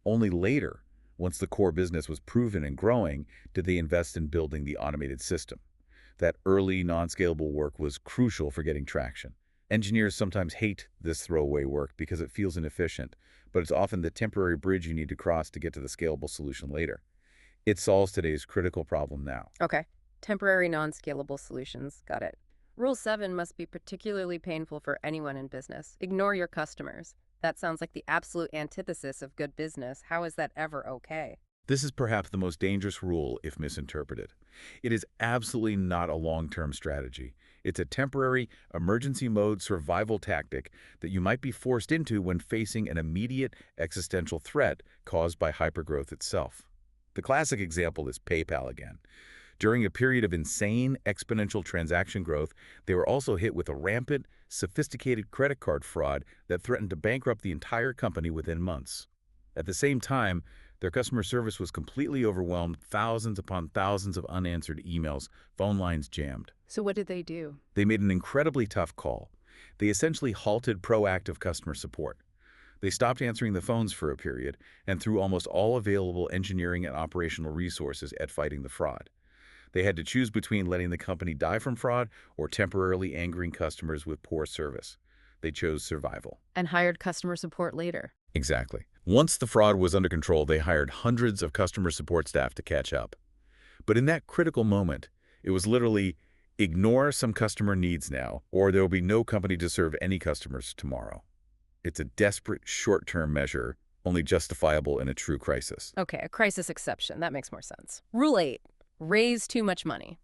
Only later, once the core business was proven and growing, did they invest in building the automated system. That early, non-scalable work was crucial for getting traction. Engineers sometimes hate this throwaway work because it feels inefficient, but it's often the temporary bridge you need to cross to get to the scalable solution later. It solves today's critical problem now. Okay. Temporary non-scalable solutions. Got it. Rule 7 must be particularly painful for anyone in business. Ignore your customers. That sounds like the absolute antithesis of good business. How is that ever okay? This is perhaps the most dangerous rule if misinterpreted. It is absolutely not a long-term strategy. It's a temporary, emergency mode survival tactic that you might be forced into when facing an immediate existential threat caused by hypergrowth itself. The classic example is PayPal again. During a period of insane exponential transaction growth, they were also hit with a rampant, sophisticated credit card fraud that threatened to bankrupt the entire company within months. At the same time, their customer service was completely overwhelmed, thousands upon thousands of unanswered emails, phone lines jammed. So what did they do? They made an incredibly tough call. They essentially halted proactive customer support. They stopped answering the phones for a period and threw almost all available engineering and operational resources at fighting the fraud. They had to choose between letting the company die from fraud or temporarily angering customers with poor service. They chose survival. And hired customer support later. Exactly. Once the fraud was under control, they hired hundreds of customer support staff to catch up. But in that critical moment, it was literally, ignore some customer needs now, or there will be no company to serve any customers tomorrow. It's a desperate short-term measure, only justifiable in a true crisis. Okay, a crisis exception. That makes more sense. Rule 8. Raise too much money.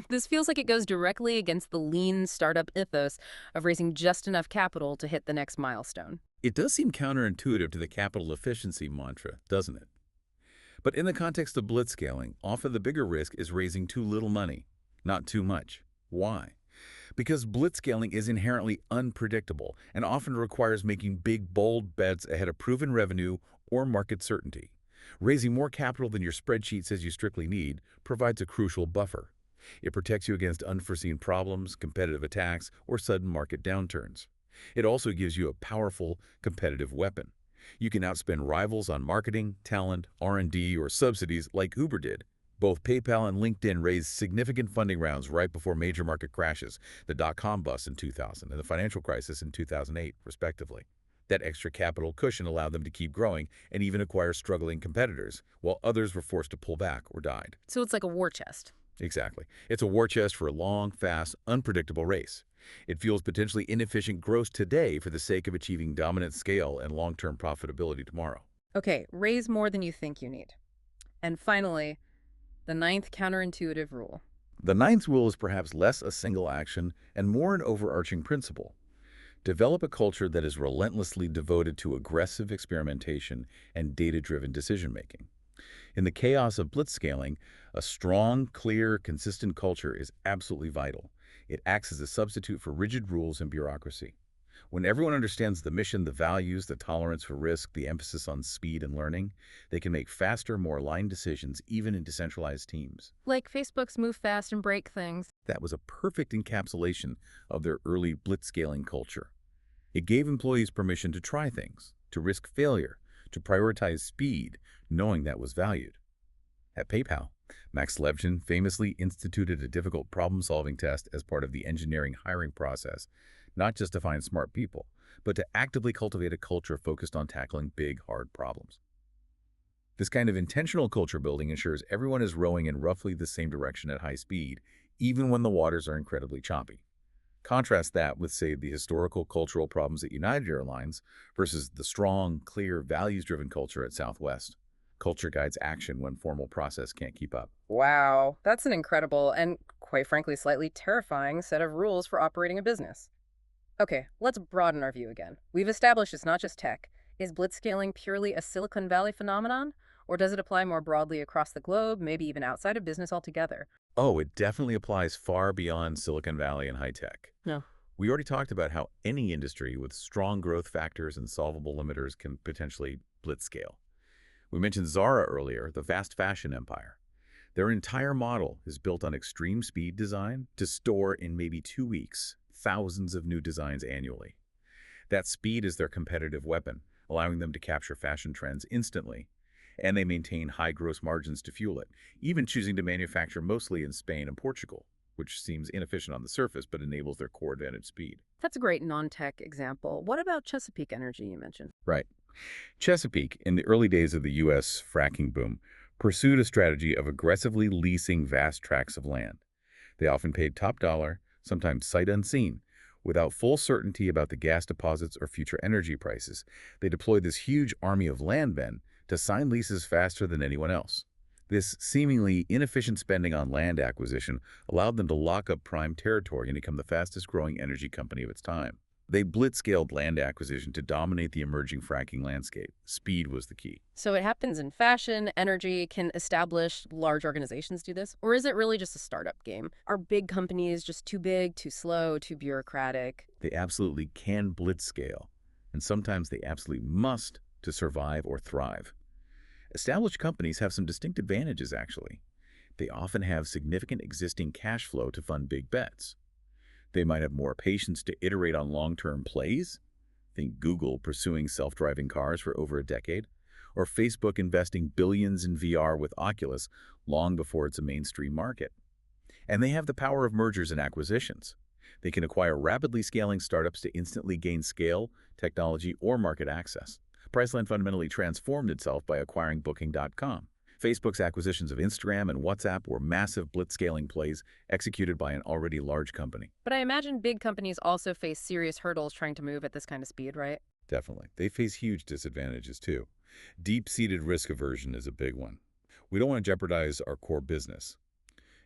This feels like it goes directly against the lean startup ethos of raising just enough capital to hit the next milestone. It does seem counterintuitive to the capital efficiency mantra, doesn't it? But in the context of blitzscaling, often the bigger risk is raising too little money. Not too much. Why? Because blitzscaling is inherently unpredictable and often requires making big, bold bets ahead of proven revenue or market certainty. Raising more capital than your spreadsheet says you strictly need provides a crucial buffer. It protects you against unforeseen problems, competitive attacks, or sudden market downturns. It also gives you a powerful competitive weapon. You can outspend rivals on marketing, talent, R&D, or subsidies like Uber did. Both PayPal and LinkedIn raised significant funding rounds right before major market crashes, the dot-com bust in 2000 and the financial crisis in 2008, respectively. That extra capital cushion allowed them to keep growing and even acquire struggling competitors, while others were forced to pull back or died. So it's like a war chest. Exactly. It's a war chest for a long, fast, unpredictable race. It fuels potentially inefficient growth today for the sake of achieving dominant scale and long-term profitability tomorrow. Okay, raise more than you think you need. And finally, the ninth counterintuitive rule. The ninth rule is perhaps less a single action and more an overarching principle. Develop a culture that is relentlessly devoted to aggressive experimentation and data-driven decision-making. In the chaos of blitzscaling, a strong, clear, consistent culture is absolutely vital. It acts as a substitute for rigid rules and bureaucracy. When everyone understands the mission, the values, the tolerance for risk, the emphasis on speed and learning, they can make faster, more aligned decisions even in decentralized teams. Like Facebook's move fast and break things. That was a perfect encapsulation of their early blitzscaling culture. It gave employees permission to try things, to risk failure, to prioritize speed, knowing that was valued. At PayPal, Max Levchin famously instituted a difficult problem-solving test as part of the engineering hiring process, not just to find smart people, but to actively cultivate a culture focused on tackling big, hard problems. This kind of intentional culture building ensures everyone is rowing in roughly the same direction at high speed, even when the waters are incredibly choppy. Contrast that with, say, the historical cultural problems at United Airlines versus the strong, clear, values-driven culture at Southwest. Culture guides action when formal process can't keep up. Wow, that's an incredible and, quite frankly, slightly terrifying set of rules for operating a business. Okay, let's broaden our view again. We've established it's not just tech. Is blitzscaling purely a Silicon Valley phenomenon? Or does it apply more broadly across the globe, maybe even outside of business altogether? Oh, it definitely applies far beyond Silicon Valley and high tech. No. We already talked about how any industry with strong growth factors and solvable limiters can potentially blitzscale. We mentioned Zara earlier, the fast fashion empire. Their entire model is built on extreme speed design to store in maybe 2 weeks thousands of new designs annually. That speed is their competitive weapon, allowing them to capture fashion trends instantly, and they maintain high gross margins to fuel it, even choosing to manufacture mostly in Spain and Portugal, which seems inefficient on the surface but enables their core advantage speed. That's a great non-tech example. What about Chesapeake Energy you mentioned? Right. Chesapeake, in the early days of the U.S. fracking boom, pursued a strategy of aggressively leasing vast tracts of land. They often paid top dollar, sometimes sight unseen. Without full certainty about the gas deposits or future energy prices, they deployed this huge army of landmen to sign leases faster than anyone else. This seemingly inefficient spending on land acquisition allowed them to lock up prime territory and become the fastest-growing energy company of its time. They blitzscaled land acquisition to dominate the emerging fracking landscape. Speed was the key. So it happens in fashion, energy. Can established large organizations do this? Or is it really just a startup game? Are big companies just too big, too slow, too bureaucratic? They absolutely can blitzscale, and sometimes they absolutely must to survive or thrive. Established companies have some distinct advantages, actually. They often have significant existing cash flow to fund big bets. They might have more patience to iterate on long-term plays. Think Google pursuing self-driving cars for over a decade, or Facebook investing billions in VR with Oculus long before it's a mainstream market. And they have the power of mergers and acquisitions. They can acquire rapidly scaling startups to instantly gain scale, technology, or market access. Priceline fundamentally transformed itself by acquiring Booking.com. Facebook's acquisitions of Instagram and WhatsApp were massive blitzscaling plays executed by an already large company. But I imagine big companies also face serious hurdles trying to move at this kind of speed, right? Definitely. They face huge disadvantages, too. Deep-seated risk aversion is a big one. We don't want to jeopardize our core business.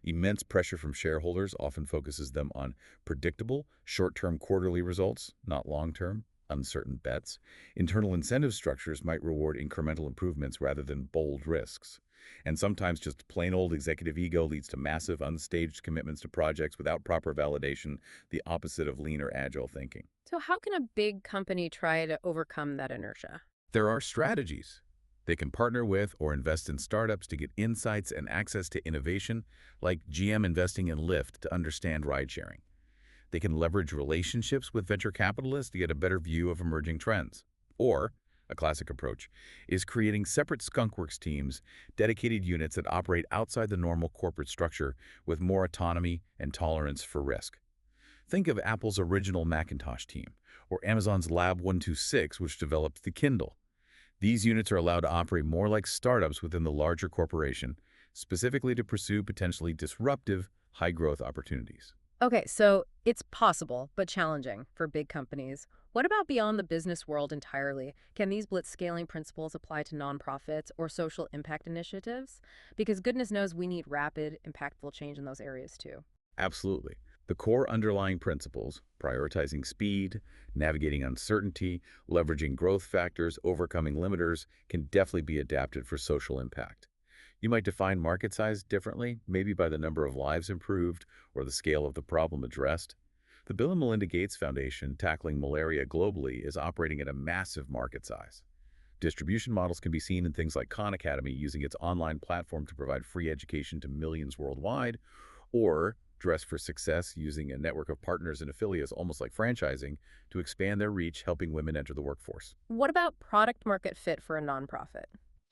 Immense pressure from shareholders often focuses them on predictable, short-term quarterly results, not long-term, uncertain bets. Internal incentive structures might reward incremental improvements rather than bold risks. And sometimes just plain old executive ego leads to massive, unstaged commitments to projects without proper validation, the opposite of lean or agile thinking. So how can a big company try to overcome that inertia? There are strategies. They can partner with or invest in startups to get insights and access to innovation, like GM investing in Lyft to understand ride-sharing. They can leverage relationships with venture capitalists to get a better view of emerging trends. Or, a classic approach, is creating separate skunkworks teams, dedicated units that operate outside the normal corporate structure with more autonomy and tolerance for risk. Think of Apple's original Macintosh team, or Amazon's Lab 126, which developed the Kindle. These units are allowed to operate more like startups within the larger corporation, specifically to pursue potentially disruptive, high-growth opportunities. Okay, so it's possible, but challenging for big companies. What about beyond the business world entirely? Can these blitzscaling principles apply to nonprofits or social impact initiatives? Because goodness knows we need rapid, impactful change in those areas too. Absolutely. The core underlying principles, prioritizing speed, navigating uncertainty, leveraging growth factors, overcoming limiters, can definitely be adapted for social impact. You might define market size differently, maybe by the number of lives improved or the scale of the problem addressed. The Bill and Melinda Gates Foundation, tackling malaria globally, is operating at a massive market size. Distribution models can be seen in things like Khan Academy using its online platform to provide free education to millions worldwide, or Dress for Success using a network of partners and affiliates, almost like franchising, to expand their reach, helping women enter the workforce. What about product market fit for a nonprofit?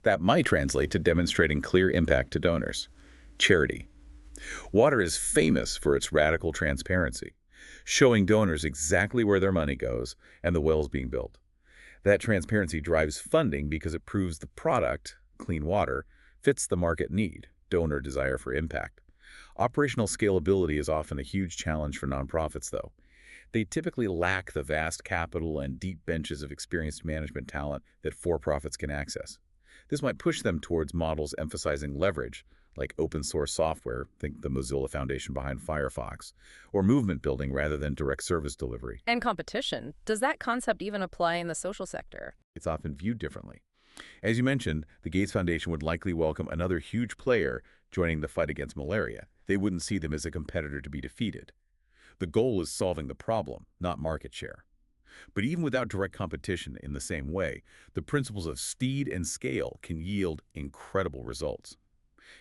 That might translate to demonstrating clear impact to donors. Charity. Water is famous for its radical transparency, showing donors exactly where their money goes and the wells being built. That transparency drives funding because it proves the product, clean water, fits the market need, donor desire for impact. Operational scalability is often a huge challenge for nonprofits, though. They typically lack the vast capital and deep benches of experienced management talent that for-profits can access. This might push them towards models emphasizing leverage, like open-source software, think the Mozilla Foundation behind Firefox, or movement building rather than direct service delivery. And competition. Does that concept even apply in the social sector? It's often viewed differently. As you mentioned, the Gates Foundation would likely welcome another huge player joining the fight against malaria. They wouldn't see them as a competitor to be defeated. The goal is solving the problem, not market share. But even without direct competition in the same way, the principles of speed and scale can yield incredible results.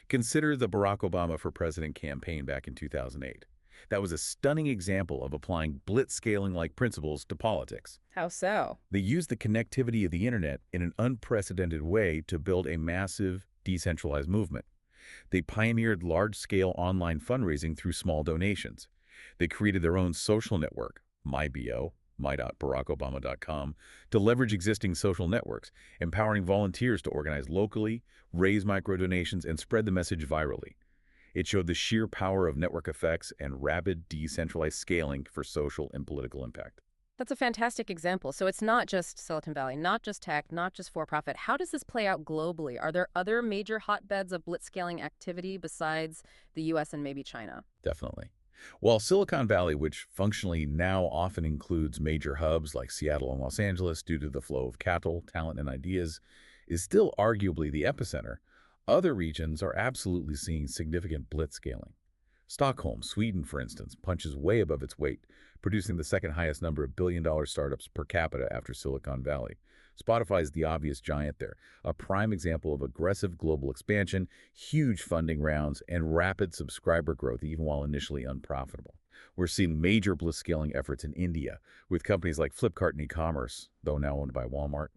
Consider the Barack Obama for President campaign back in 2008. That was a stunning example of applying blitzscaling-like principles to politics. How so? They used the connectivity of the internet in an unprecedented way to build a massive, decentralized movement. They pioneered large-scale online fundraising through small donations. They created their own social network, MyBO, my.barackobama.com, to leverage existing social networks, empowering volunteers to organize locally, raise micro-donations, and spread the message virally. It showed the sheer power of network effects and rapid, decentralized scaling for social and political impact. That's a fantastic example. So it's not just Silicon Valley, not just tech, not just for-profit. How does this play out globally? Are there other major hotbeds of blitzscaling activity besides the US and maybe China? Definitely. While Silicon Valley, which functionally now often includes major hubs like Seattle and Los Angeles due to the flow of capital, talent, and ideas, is still arguably the epicenter, other regions are absolutely seeing significant blitzscaling. Stockholm, Sweden, for instance, punches way above its weight, producing the second highest number of billion-dollar startups per capita after Silicon Valley. Spotify is the obvious giant there, a prime example of aggressive global expansion, huge funding rounds, and rapid subscriber growth even while initially unprofitable. We're seeing major blitzscaling efforts in India, with companies like Flipkart and e-commerce, though now owned by Walmart.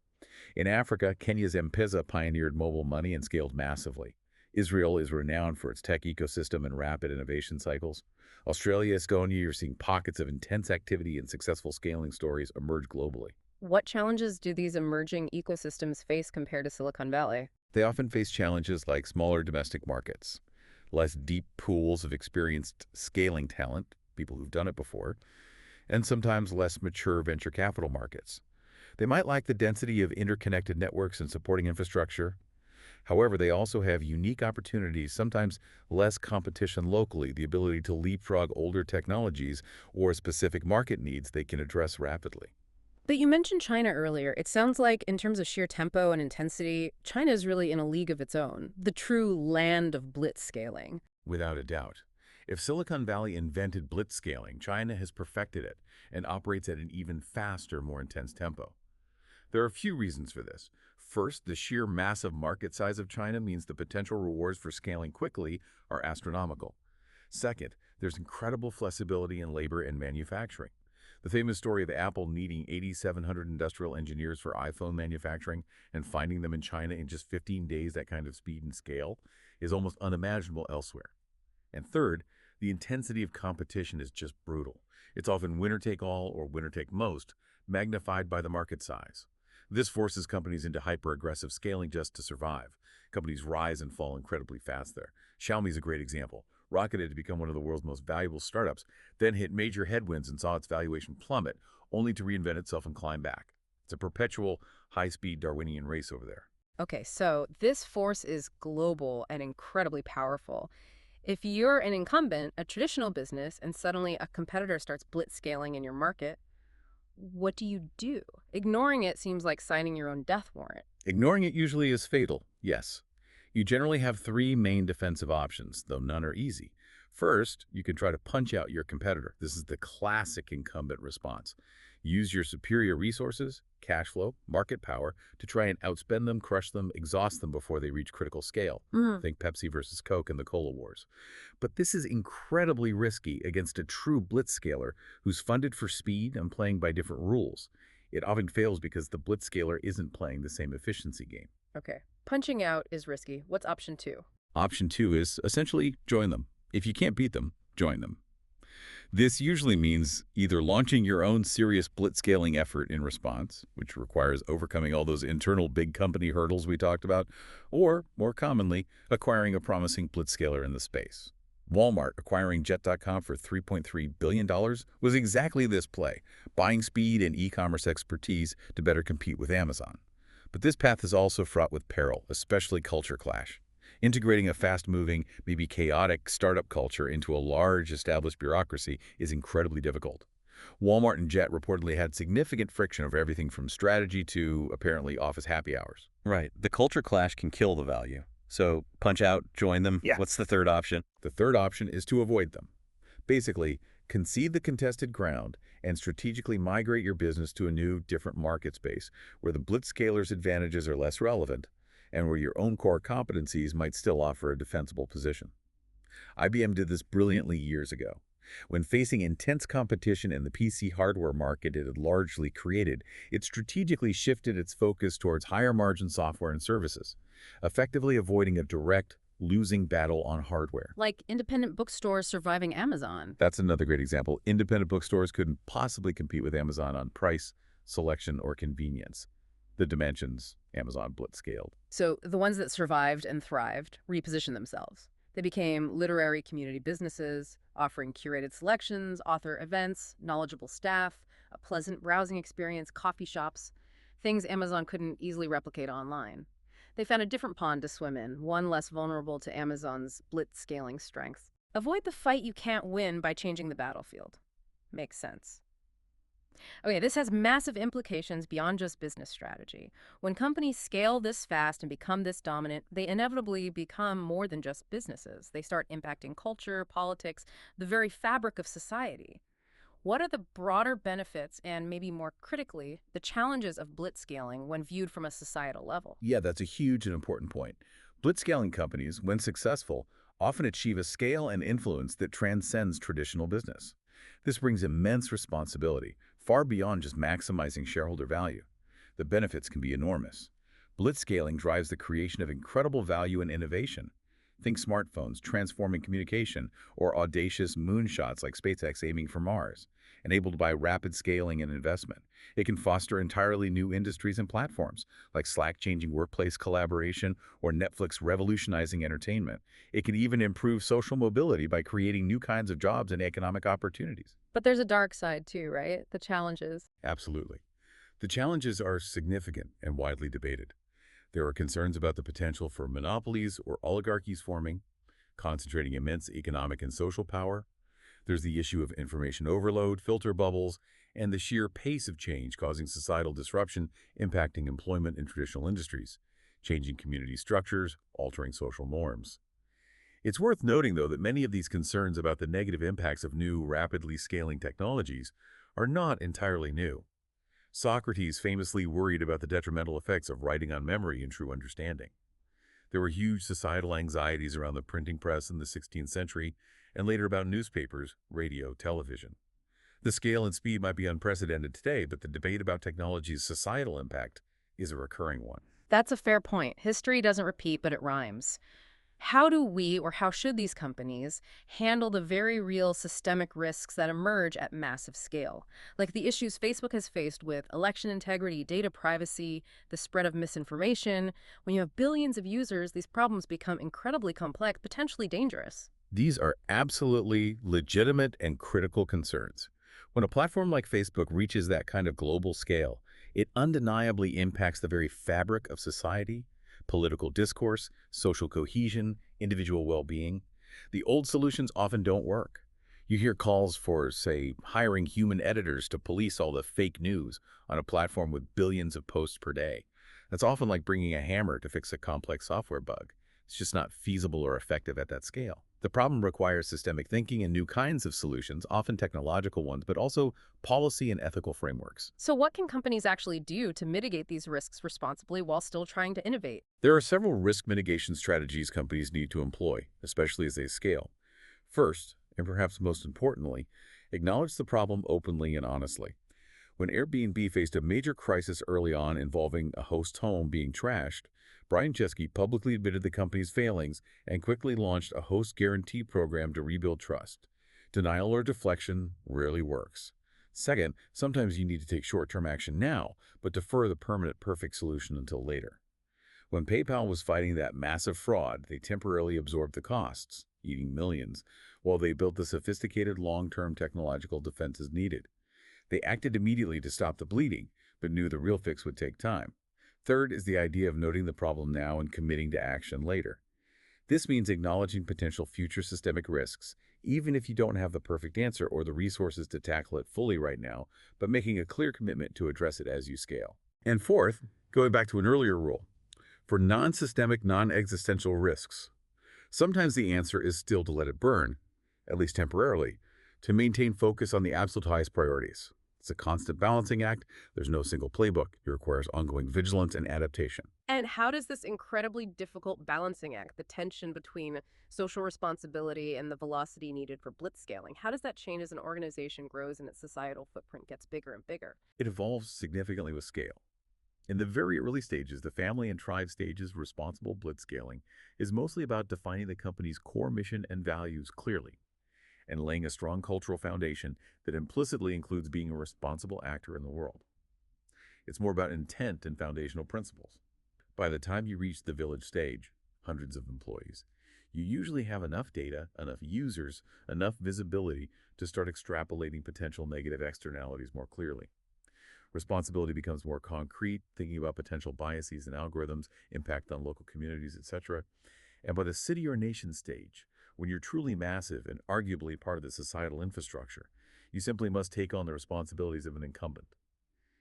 In Africa, Kenya's M-Pesa pioneered mobile money and scaled massively. Israel is renowned for its tech ecosystem and rapid innovation cycles. Australia, Estonia, you're seeing pockets of intense activity and successful scaling stories emerge globally. What challenges do these emerging ecosystems face compared to Silicon Valley? They often face challenges like smaller domestic markets, less deep pools of experienced scaling talent, people who've done it before, and sometimes less mature venture capital markets. They might lack the density of interconnected networks and supporting infrastructure. However, they also have unique opportunities, sometimes less competition locally, the ability to leapfrog older technologies or specific market needs they can address rapidly. But you mentioned China earlier. It sounds like, in terms of sheer tempo and intensity, China is really in a league of its own, the true land of blitzscaling. Without a doubt. If Silicon Valley invented blitzscaling, China has perfected it and operates at an even faster, more intense tempo. There are a few reasons for this. First, the sheer massive market size of China means the potential rewards for scaling quickly are astronomical. Second, there's incredible flexibility in labor and manufacturing. The famous story of Apple needing 8,700 industrial engineers for iPhone manufacturing and finding them in China in just 15 days, that kind of speed and scale, is almost unimaginable elsewhere. And third, the intensity of competition is just brutal. It's often winner-take-all or winner-take-most, magnified by the market size. This forces companies into hyper-aggressive scaling just to survive. Companies rise and fall incredibly fast there. Xiaomi is a great example. Rocketed to become one of the world's most valuable startups, then hit major headwinds and saw its valuation plummet, only to reinvent itself and climb back. It's a perpetual, high-speed Darwinian race over there. Okay, so this force is global and incredibly powerful. If you're an incumbent, a traditional business, and suddenly a competitor starts blitzscaling in your market, what do you do? Ignoring it seems like signing your own death warrant. Ignoring it usually is fatal, yes. You generally have three main defensive options, though none are easy. First, you can try to punch out your competitor. This is the classic incumbent response. Use your superior resources, cash flow, market power to try and outspend them, crush them, exhaust them before they reach critical scale. Think Pepsi versus Coke and the Cola Wars. But this is incredibly risky against a true blitzscaler who's funded for speed and playing by different rules. It often fails because the blitzscaler isn't playing the same efficiency game. Okay, punching out is risky. What's option two? Option two is essentially join them. If you can't beat them, join them. This usually means either launching your own serious blitzscaling effort in response, which requires overcoming all those internal big company hurdles we talked about, or, more commonly, acquiring a promising blitzscaler in the space. Walmart acquiring Jet.com for $3.3 billion was exactly this play, buying speed and e-commerce expertise to better compete with Amazon. But this path is also fraught with peril, especially culture clash. Integrating a fast-moving, maybe chaotic startup culture into a large, established bureaucracy is incredibly difficult. Walmart and Jet reportedly had significant friction over everything from strategy to, apparently, office happy hours. Right. The culture clash can kill the value. So punch out, join them. Yeah. What's the third option? The third option is to avoid them. Basically, concede the contested ground and strategically migrate your business to a new, different market space where the blitzscaler's advantages are less relevant and where your own core competencies might still offer a defensible position. IBM did this brilliantly years ago. When facing intense competition in the PC hardware market it had largely created, it strategically shifted its focus towards higher-margin software and services, effectively avoiding a direct, losing battle on hardware. Like independent bookstores surviving Amazon. That's another great example. Independent bookstores couldn't possibly compete with Amazon on price, selection, or convenience. The dimensions Amazon blitzscaled. So the ones that survived and thrived repositioned themselves. They became literary community businesses, offering curated selections, author events, knowledgeable staff, a pleasant browsing experience, coffee shops, things Amazon couldn't easily replicate online. They found a different pond to swim in, one less vulnerable to Amazon's blitzscaling strength. Avoid the fight you can't win by changing the battlefield. Makes sense. Okay, this has massive implications beyond just business strategy. When companies scale this fast and become this dominant, they inevitably become more than just businesses. They start impacting culture, politics, the very fabric of society. What are the broader benefits and, maybe more critically, the challenges of blitzscaling when viewed from a societal level? Yeah, that's a huge and important point. Blitzscaling companies, when successful, often achieve a scale and influence that transcends traditional business. This brings immense responsibility, far beyond just maximizing shareholder value. The benefits can be enormous. Blitzscaling drives the creation of incredible value and innovation. Think smartphones transforming communication, or audacious moonshots like SpaceX aiming for Mars. Enabled by rapid scaling and investment, it can foster entirely new industries and platforms, like Slack changing workplace collaboration or Netflix revolutionizing entertainment. It can even improve social mobility by creating new kinds of jobs and economic opportunities. But there's a dark side too, right? The challenges. Absolutely. The challenges are significant and widely debated. There are concerns about the potential for monopolies or oligarchies forming, concentrating immense economic and social power. There's the issue of information overload, filter bubbles, and the sheer pace of change causing societal disruption impacting employment in traditional industries, changing community structures, altering social norms. It's worth noting, though, that many of these concerns about the negative impacts of new, rapidly scaling technologies are not entirely new. Socrates famously worried about the detrimental effects of writing on memory and true understanding. There were huge societal anxieties around the printing press in the 16th century, and later about newspapers, radio, television. The scale and speed might be unprecedented today, but the debate about technology's societal impact is a recurring one. That's a fair point. History doesn't repeat, but it rhymes. How do we, or how should these companies, handle the very real systemic risks that emerge at massive scale? Like the issues Facebook has faced with election integrity, data privacy, the spread of misinformation. When you have billions of users, these problems become incredibly complex, potentially dangerous. These are absolutely legitimate and critical concerns. When a platform like Facebook reaches that kind of global scale, it undeniably impacts the very fabric of society, political discourse, social cohesion, individual well-being. The old solutions often don't work. You hear calls for, say, hiring human editors to police all the fake news on a platform with billions of posts per day. That's often like bringing a hammer to fix a complex software bug. It's just not feasible or effective at that scale. The problem requires systemic thinking and new kinds of solutions, often technological ones, but also policy and ethical frameworks. So what can companies actually do to mitigate these risks responsibly while still trying to innovate? There are several risk mitigation strategies companies need to employ, especially as they scale. First, and perhaps most importantly, acknowledge the problem openly and honestly. When Airbnb faced a major crisis early on involving a host home being trashed, Brian Chesky publicly admitted the company's failings and quickly launched a host guarantee program to rebuild trust. Denial or deflection rarely works. Second, sometimes you need to take short-term action now, but defer the permanent perfect solution until later. When PayPal was fighting that massive fraud, they temporarily absorbed the costs, eating millions, while they built the sophisticated long-term technological defenses needed. They acted immediately to stop the bleeding, but knew the real fix would take time. Third is the idea of noting the problem now and committing to action later. This means acknowledging potential future systemic risks, even if you don't have the perfect answer or the resources to tackle it fully right now, but making a clear commitment to address it as you scale. And fourth, going back to an earlier rule, for non-systemic, non-existential risks, sometimes the answer is still to let it burn, at least temporarily, to maintain focus on the absolute highest priorities. It's a constant balancing act. There's no single playbook. It requires ongoing vigilance and adaptation. And how does this incredibly difficult balancing act, the tension between social responsibility and the velocity needed for blitzscaling, how does that change as an organization grows and its societal footprint gets bigger and bigger? It evolves significantly with scale. In the very early stages, the family and tribe stages responsible blitzscaling is mostly about defining the company's core mission and values clearly, and laying a strong cultural foundation that implicitly includes being a responsible actor in the world. It's more about intent and foundational principles. By the time you reach the village stage, hundreds of employees, you usually have enough data, enough users, enough visibility to start extrapolating potential negative externalities more clearly. Responsibility becomes more concrete, thinking about potential biases and algorithms, impact on local communities, etc. And by the city or nation stage, when you're truly massive and arguably part of the societal infrastructure, you simply must take on the responsibilities of an incumbent.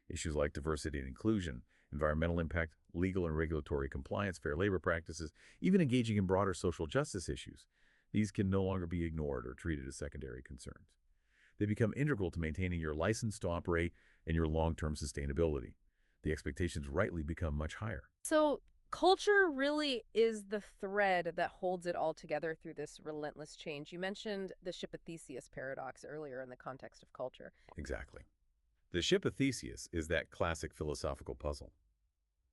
Issues like diversity and inclusion, environmental impact, legal and regulatory compliance, fair labor practices, even engaging in broader social justice issues, these can no longer be ignored or treated as secondary concerns. They become integral to maintaining your license to operate and your long-term sustainability. The expectations rightly become much higher. So culture really is the thread that holds it all together through this relentless change. You mentioned the ship of Theseus paradox earlier in the context of culture. Exactly. The ship of Theseus is that classic philosophical puzzle.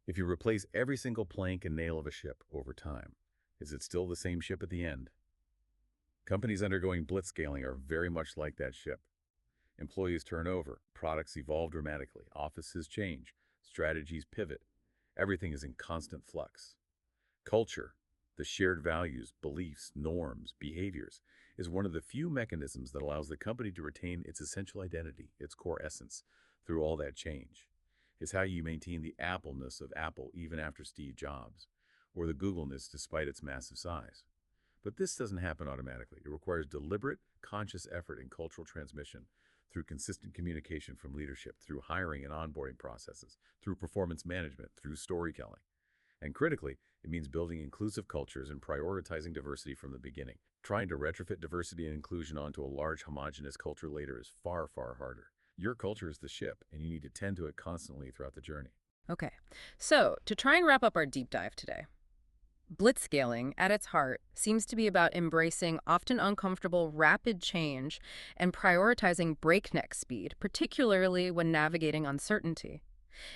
If you replace every single plank and nail of a ship over time, is it still the same ship at the end? Companies undergoing blitzscaling are very much like that ship. Employees turn over, products evolve dramatically, offices change, strategies pivot. Everything is in constant flux. Culture, the shared values, beliefs, norms, behaviors, is one of the few mechanisms that allows the company to retain its essential identity, its core essence, through all that change. It's how you maintain the Apple-ness of Apple even after Steve Jobs, or the Google-ness despite its massive size. But this doesn't happen automatically. It requires deliberate, conscious effort in cultural transmission through consistent communication from leadership, through hiring and onboarding processes, through performance management, through storytelling. And critically, it means building inclusive cultures and prioritizing diversity from the beginning. Trying to retrofit diversity and inclusion onto a large homogeneous culture later is far, far harder. Your culture is the ship, and you need to tend to it constantly throughout the journey. Okay, so to try and wrap up our deep dive today, Blitzscaling, at its heart, seems to be about embracing often uncomfortable, rapid change and prioritizing breakneck speed, particularly when navigating uncertainty.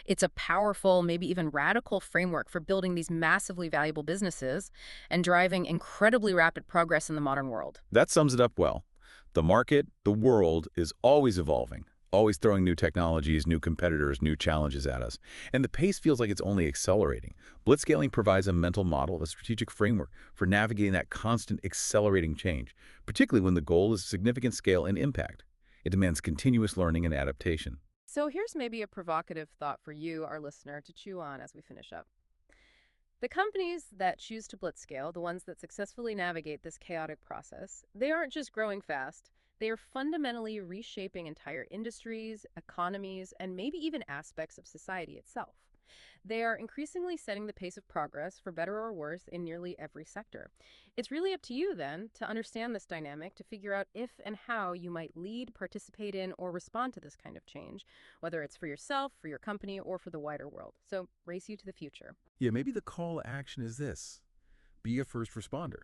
It's a powerful, maybe even radical framework for building these massively valuable businesses and driving incredibly rapid progress in the modern world. That sums it up well. The market, the world, is always evolving, always throwing new technologies, new competitors, new challenges at us. And the pace feels like it's only accelerating. Blitzscaling provides a mental model, a strategic framework for navigating that constant accelerating change, particularly when the goal is significant scale and impact. It demands continuous learning and adaptation. So here's maybe a provocative thought for you, our listener, to chew on as we finish up. The companies that choose to blitzscale, the ones that successfully navigate this chaotic process, they aren't just growing fast. They are fundamentally reshaping entire industries, economies, and maybe even aspects of society itself. They are increasingly setting the pace of progress, for better or worse, in nearly every sector. It's really up to you, then, to understand this dynamic, to figure out if and how you might lead, participate in, or respond to this kind of change, whether it's for yourself, for your company, or for the wider world. So, race you to the future. Yeah, maybe the call to action is this. Be a first responder.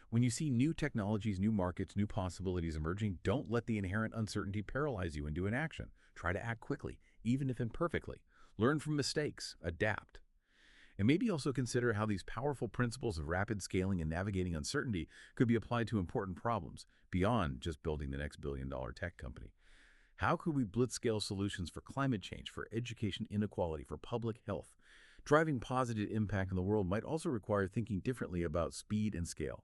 When you see new technologies, new markets, new possibilities emerging, don't let the inherent uncertainty paralyze you into inaction. Try to act quickly, even if imperfectly. Learn from mistakes, adapt. And maybe also consider how these powerful principles of rapid scaling and navigating uncertainty could be applied to important problems beyond just building the next billion-dollar tech company. How could we blitzscale solutions for climate change, for education inequality, for public health? Driving positive impact in the world might also require thinking differently about speed and scale.